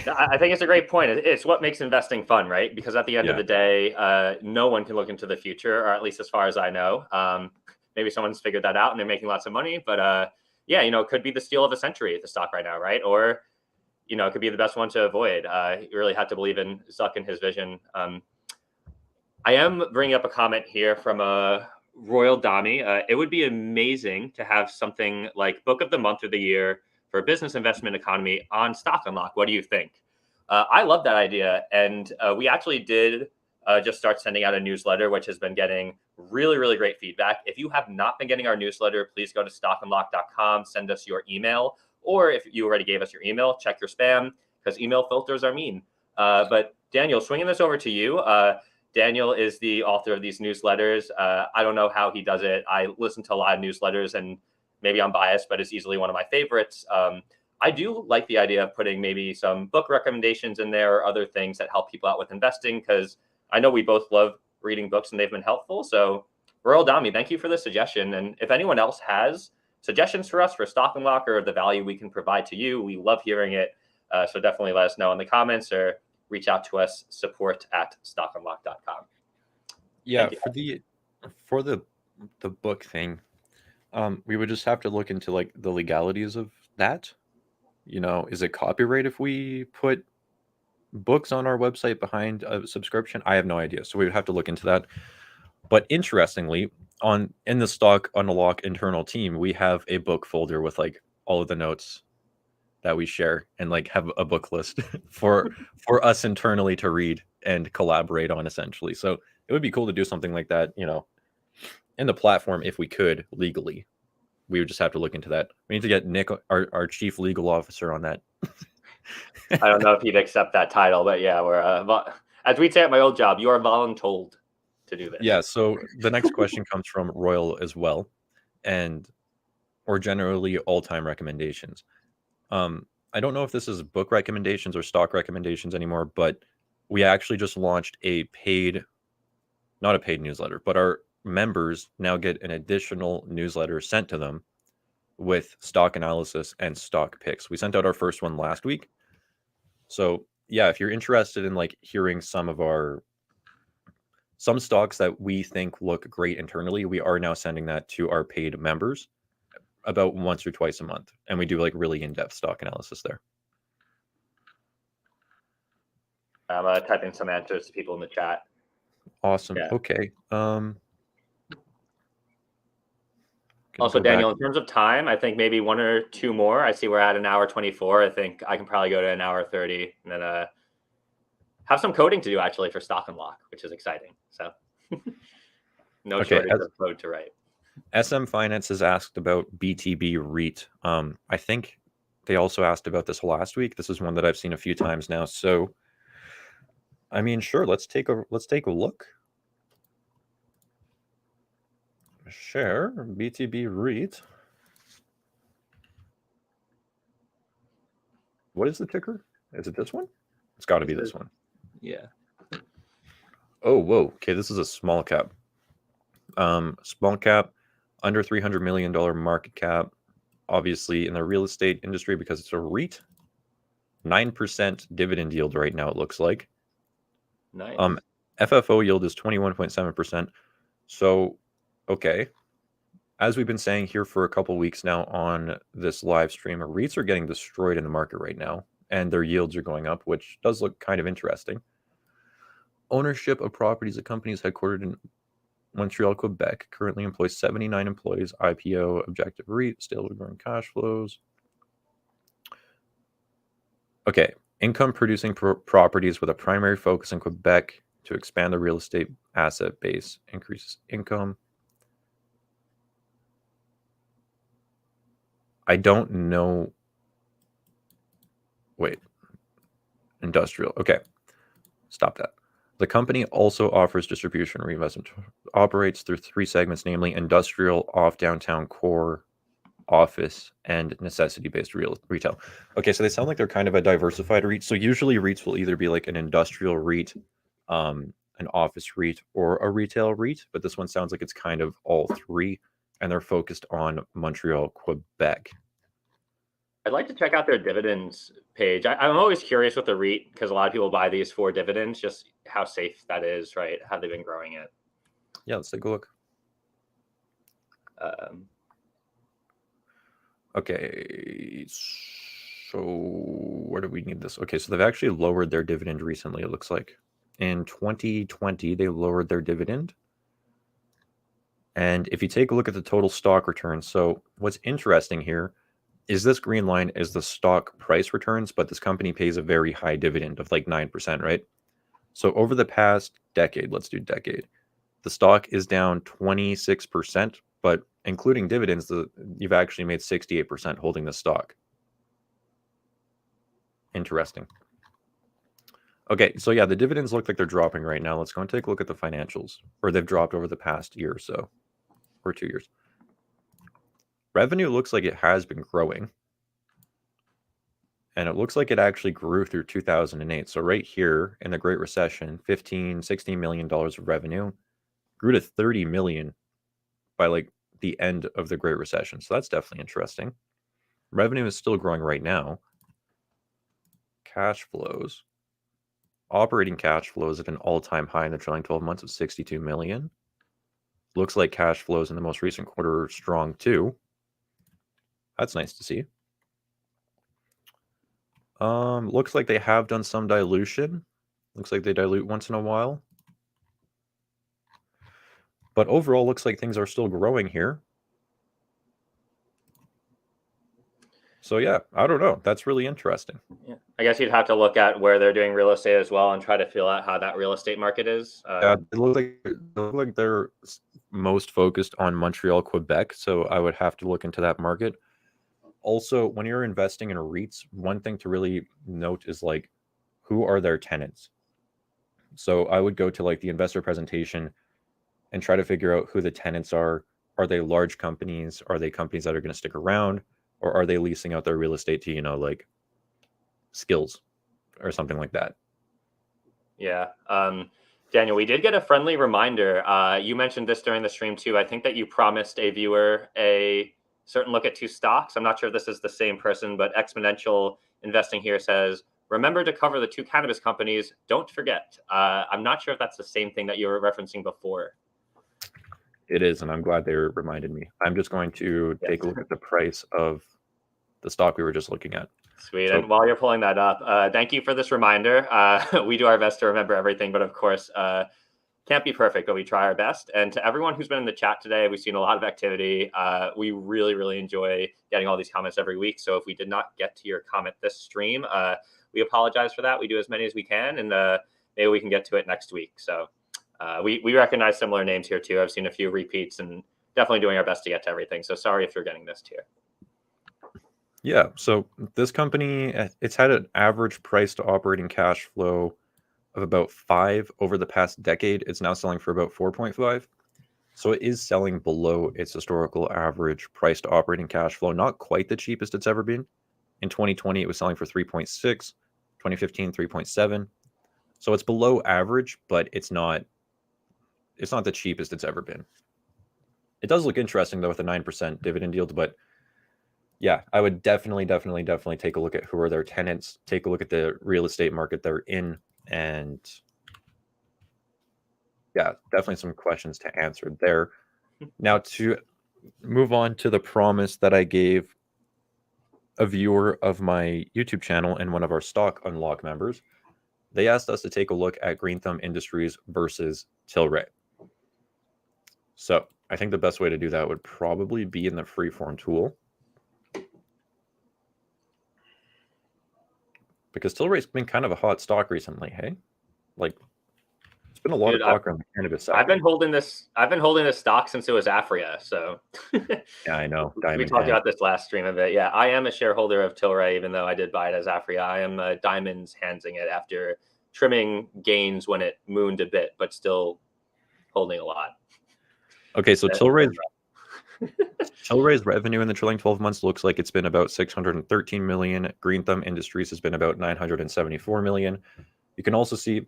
I think it's a great point. It's what makes investing fun, right? Because at the end of the day, no one can look into the future, or at least as far as I know. Maybe someone's figured that out and they're making lots of money. But yeah, it could be the steal of a century at the stock right now, right? Or, it could be the best one to avoid. You really have to believe in Zuck and his vision. I am bringing up a comment here from Royal Dami. It would be amazing to have something like Book of the Month or the Year for business investment economy on Stock Unlock. What do you think? I love that idea. And we actually did just start sending out a newsletter, which has been getting really, really great feedback. If you have not been getting our newsletter, please go to stockunlock.com, send us your email. Or if you already gave us your email, check your spam, because email filters are mean. But Daniel, swinging this over to you. Daniel is the author of these newsletters. I don't know how he does it. I listen to a lot of newsletters, and maybe I'm biased, but it's easily one of my favorites. I do like the idea of putting maybe some book recommendations in there or other things that help people out with investing, because I know we both love reading books and they've been helpful. So Royal Dami, thank you for the suggestion. And if anyone else has suggestions for us for Stock Unlock or the value we can provide to you, we love hearing it. So definitely let us know in the comments or reach out to us, support@stockunlock.com. Yeah, for the book thing, we would just have to look into like the legalities of that. Is it copyright if we put books on our website behind a subscription? I have no idea. So we would have to look into that. But interestingly, in the Stock Unlock internal team, we have a book folder with like all of the notes that we share and like have a book list for us internally to read and collaborate on, essentially. So it would be cool to do something like that, in the platform if we could legally. We would just have to look into that. We need to get Nick, our chief legal officer, on that. I don't know if he'd accept that title, but yeah, we're as we'd say at my old job, you are voluntold to do this. Yeah. So the next question comes from Royal as well, or generally all-time recommendations. I don't know if this is book recommendations or stock recommendations anymore, but we actually just launched not a paid newsletter, but our members now get an additional newsletter sent to them with stock analysis and stock picks. We sent out our first one last week. So yeah, if you're interested in like hearing some stocks that we think look great internally, we are now sending that to our paid members about once or twice a month. And we do like really in-depth stock analysis there. I'm typing some answers to people in the chat. Awesome. Yeah. Okay. Also, Daniel, in terms of time, I think maybe one or two more. I see we're at 1:24. I think I can probably go to 1:30 and then have some coding to do actually for Stock Unlock, which is exciting. So no shortage of code to write. SM Finance has asked about BTB REIT. I think they also asked about this last week. This is one that I've seen a few times now. So, I mean, sure, let's take a look. Share BTB REIT. What is the ticker? Is it this one? It's got to be this one. Yeah. Oh, whoa. Okay, this is a small cap. Small cap, under $300 million market cap. Obviously, in the real estate industry, because it's a REIT, 9% dividend yield right now, it looks like. Nice. FFO yield is 21.7%. So, okay. As we've been saying here for a couple weeks now on this live stream, REITs are getting destroyed in the market right now, and their yields are going up, which does look kind of interesting. Ownership of properties at companies headquartered in Montreal, Quebec, currently employs 79 employees. IPO, objective REIT, still growing cash flows. Okay, income producing properties with a primary focus in Quebec to expand the real estate asset base, increases income. I don't know. Wait, industrial. Okay, stop that. The company also offers distribution reinvestment, operates through 3 segments, namely industrial, off downtown core, office, and necessity-based retail. Okay, so they sound like they're kind of a diversified REIT. So usually REITs will either be like an industrial REIT, an office REIT, or a retail REIT. But this one sounds like it's kind of all 3, and they're focused on Montreal, Quebec. I'd like to check out their dividends page. I'm always curious with the REIT because a lot of people buy these for dividends, just how safe that is, right? Have they been growing it? Yeah, let's take a look. Okay, so where do we need this? Okay, so they've actually lowered their dividend recently, it looks like. In 2020, they lowered their dividend. And if you take a look at the total stock return, so what's interesting here is this green line is the stock price returns, but this company pays a very high dividend of like 9%, right? So over the past decade, let's do decade, the stock is down 26%, but including dividends, you've actually made 68% holding the stock. Interesting. Okay, so yeah, the dividends look like they're dropping right now. Let's go and take a look at the financials, or they've dropped over the past year or so, or 2 years. Revenue looks like it has been growing. And it looks like it actually grew through 2008. So right here in the Great Recession, $16 million of revenue grew to 30 million by like the end of the Great Recession. So that's definitely interesting. Revenue is still growing right now. Cash flows. Operating cash flows at an all-time high in the trailing 12 months of 62 million. Looks like cash flows in the most recent quarter are strong too. That's nice to see. Looks like they have done some dilution. Looks like they dilute once in a while. But overall, looks like things are still growing here. So yeah, I don't know. That's really interesting. Yeah, I guess you'd have to look at where they're doing real estate as well and try to feel out how that real estate market is. Yeah, it looks like they're most focused on Montreal, Quebec. So I would have to look into that market. Also, when you're investing in REITs, one thing to really note is like, who are their tenants? So I would go to like the investor presentation and try to figure out who the tenants are. Are they large companies? Are they companies that are going to stick around? Or are they leasing out their real estate to, like Skills or something like that? Yeah. Daniel, we did get a friendly reminder. You mentioned this during the stream too. I think that you promised a viewer a certain look at 2 stocks. I'm not sure if this is the same person, but Exponential Investing here says, remember to cover the 2 cannabis companies. Don't forget. I'm not sure if that's the same thing that you were referencing before. It is, and I'm glad they reminded me. I'm just going to take a look at the price of the stock we were just looking at. Sweet. So, and while you're pulling that up, thank you for this reminder. We do our best to remember everything, but of course, can't be perfect, but we try our best. And to everyone who's been in the chat today, we've seen a lot of activity. We really, really enjoy getting all these comments every week. So if we did not get to your comment this stream, we apologize for that. We do as many as we can, and maybe we can get to it next week. So we recognize similar names here too. I've seen a few repeats and definitely doing our best to get to everything. So sorry if you're getting this too. Yeah, so this company, it's had an average price to operating cash flow of about 5 over the past decade. It's now selling for about 4.5. So it is selling below its historical average price to operating cash flow. Not quite the cheapest it's ever been. In 2020, it was selling for 3.6, 2015, 3.7. So it's below average, but it's not the cheapest it's ever been. It does look interesting though with a 9% dividend yield, but yeah, I would definitely take a look at who are their tenants, take a look at the real estate market they're in, and yeah, definitely some questions to answer there. Now to move on to the promise that I gave a viewer of my YouTube channel and one of our Stock Unlock members, they asked us to take a look at Green Thumb Industries versus Tilray. So I think the best way to do that would probably be in the freeform tool, because Tilray's been kind of a hot stock recently. Hey, like it's been a lot of talk on the cannabis sector. I've been holding this stock since it was Aphria. So yeah, I know. We talked about this last stream a bit. Yeah, I am a shareholder of Tilray, even though I did buy it as Aphria. I am diamonds handsing it after trimming gains when it mooned a bit, but still holding a lot. Okay, so Tilray's revenue in the trailing 12 months looks like it's been about 613 million. Green Thumb Industries has been about 974 million. You can also see,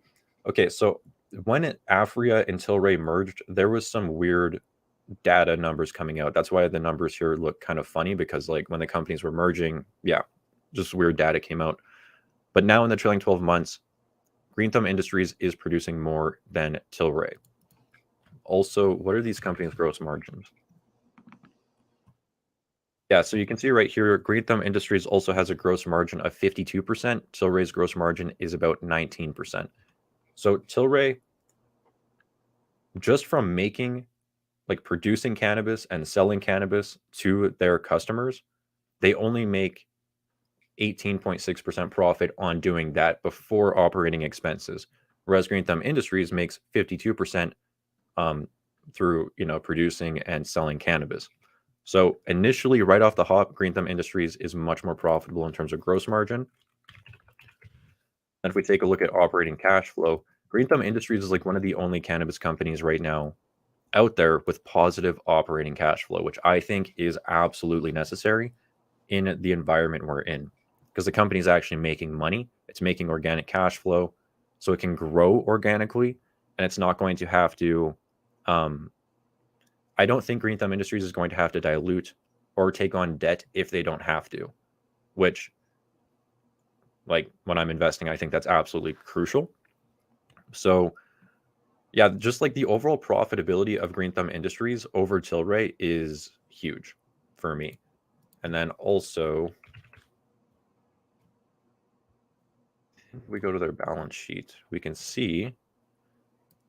okay, so when Aphria and Tilray merged, there was some weird data numbers coming out. That's why the numbers here look kind of funny, because like when the companies were merging, yeah, just weird data came out. But now in the trailing 12 months, Green Thumb Industries is producing more than Tilray. Also, what are these companies' gross margins? Yeah, so you can see right here, Green Thumb Industries also has a gross margin of 52%. Tilray's gross margin is about 19%. So Tilray, just from making, like producing cannabis and selling cannabis to their customers, they only make 18.6% profit on doing that before operating expenses. Whereas Green Thumb Industries makes 52% through, producing and selling cannabis. So initially, right off the hop, Green Thumb Industries is much more profitable in terms of gross margin. And if we take a look at operating cash flow, Green Thumb Industries is like one of the only cannabis companies right now out there with positive operating cash flow, which I think is absolutely necessary in the environment we're in, because the company is actually making money. It's making organic cash flow, so it can grow organically, and it's not going to have to. I don't think Green Thumb Industries is going to have to dilute or take on debt if they don't have to, which, like when I'm investing, I think that's absolutely crucial. So yeah, just like the overall profitability of Green Thumb Industries over Tilray is huge for me. And then also, we go to their balance sheet, we can see,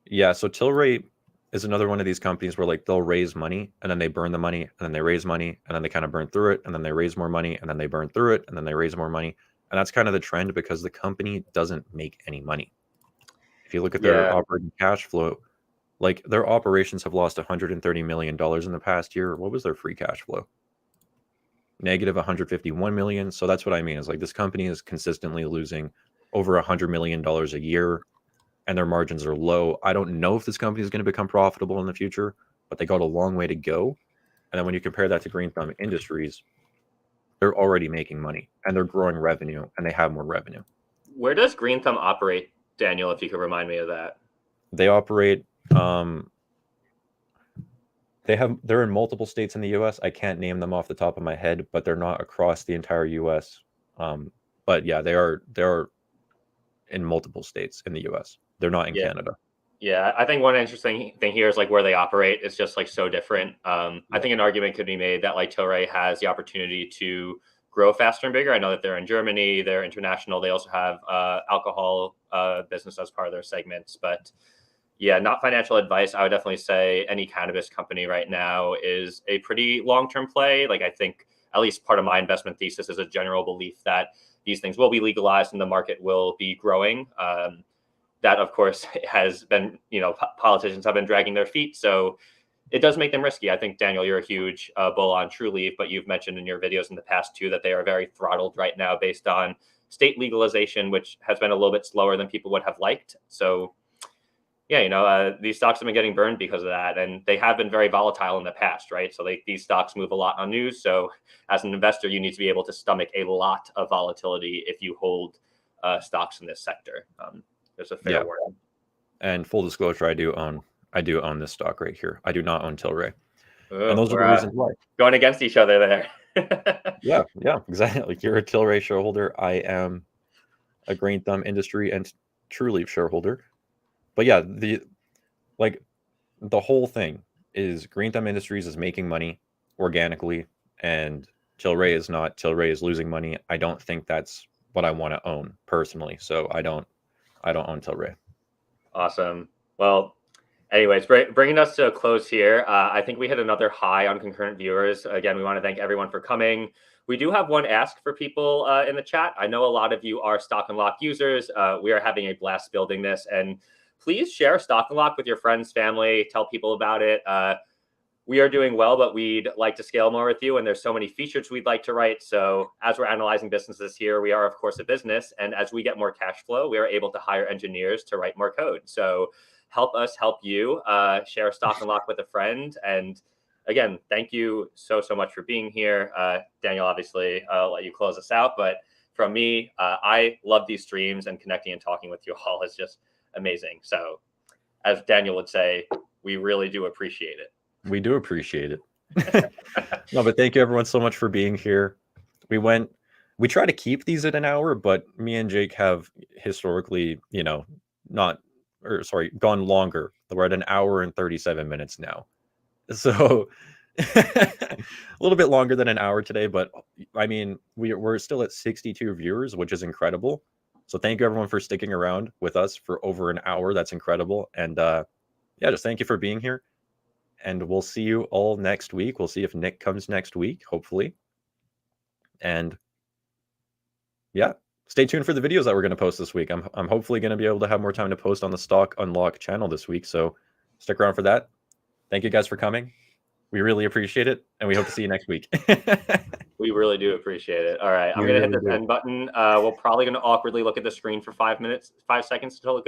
yeah, so Tilray is another one of these companies where like they'll raise money and then they burn the money and then they raise money and then they kind of burn through it and then they raise more money and then they burn through it and then they raise more money. And that's kind of the trend, because the company doesn't make any money. If you look at their operating cash flow, like their operations have lost $130 million in the past year. What was their free cash flow? Negative 151 million. So that's what I mean, is like this company is consistently losing over $100 million a year, and their margins are low. I don't know if this company is going to become profitable in the future, but they got a long way to go. And then when you compare that to Green Thumb Industries, they're already making money and they're growing revenue and they have more revenue. Where does Green Thumb operate, Daniel, if you could remind me of that? They operate, they're in multiple states in the US. I can't name them off the top of my head, but they're not across the entire US. But yeah, they're in multiple states in the US. They're not in Canada. Yeah, I think one interesting thing here is like where they operate is just like so different. I think an argument could be made that like Tilray has the opportunity to grow faster and bigger. I know that they're in Germany, they're international. They also have alcohol business as part of their segments. But yeah, not financial advice. I would definitely say any cannabis company right now is a pretty long-term play. Like I think at least part of my investment thesis is a general belief that these things will be legalized and the market will be growing. That, of course, has been, politicians have been dragging their feet. So it does make them risky. I think, Daniel, you're a huge bull on Trulieve, but you've mentioned in your videos in the past, too, that they are very throttled right now based on state legalization, which has been a little bit slower than people would have liked. So, yeah, these stocks have been getting burned because of that. And they have been very volatile in the past, right? So these stocks move a lot on news. So as an investor, you need to be able to stomach a lot of volatility if you hold stocks in this sector. There's a fair Yeah. warning. And full disclosure, I do own this stock right here. I do not own Tilray. Ooh, And those are the we're reasons why. going against each other there. Yeah, exactly. You're a Tilray shareholder. I am a Green Thumb Industry and Trulieve shareholder. But yeah, the whole thing is Green Thumb Industries is making money organically, and Tilray is not. Tilray is losing money. I don't think that's what I want to own personally. So I don't own Tilray. Awesome. Well, anyways, bringing us to a close here. I think we hit another high on concurrent viewers. Again, we want to thank everyone for coming. We do have one ask for people in the chat. I know a lot of you are Stock and Lock users. We are having a blast building this, and please share Stock and Lock with your friends, family, tell people about it. We are doing well, but we'd like to scale more with you. And there's so many features we'd like to write. So as we're analyzing businesses here, we are, of course, a business. And as we get more cash flow, we are able to hire engineers to write more code. So help us help you. Share Stock and Lock with a friend. And again, thank you so much for being here. Daniel, obviously, I'll let you close us out. But from me, I love these streams, and connecting and talking with you all is just amazing. So as Daniel would say, we really do appreciate it. We do appreciate it. No, but thank you everyone so much for being here. We try to keep these at an hour, but me and Jake have historically, gone longer. We're at an hour and 37 minutes now. So a little bit longer than an hour today, but I mean, we're still at 62 viewers, which is incredible. So thank you everyone for sticking around with us for over an hour. That's incredible. And just thank you for being here. And we'll see you all next week. We'll see if Nick comes next week, hopefully. And yeah, stay tuned for the videos that we're going to post this week. I'm hopefully going to be able to have more time to post on the Stock Unlock channel this week. So stick around for that. Thank you guys for coming. We really appreciate it. And we hope to see you next week. We really do appreciate it. All right. I'm going to hit this end button. We're probably going to awkwardly look at the screen for 5 seconds until it goes.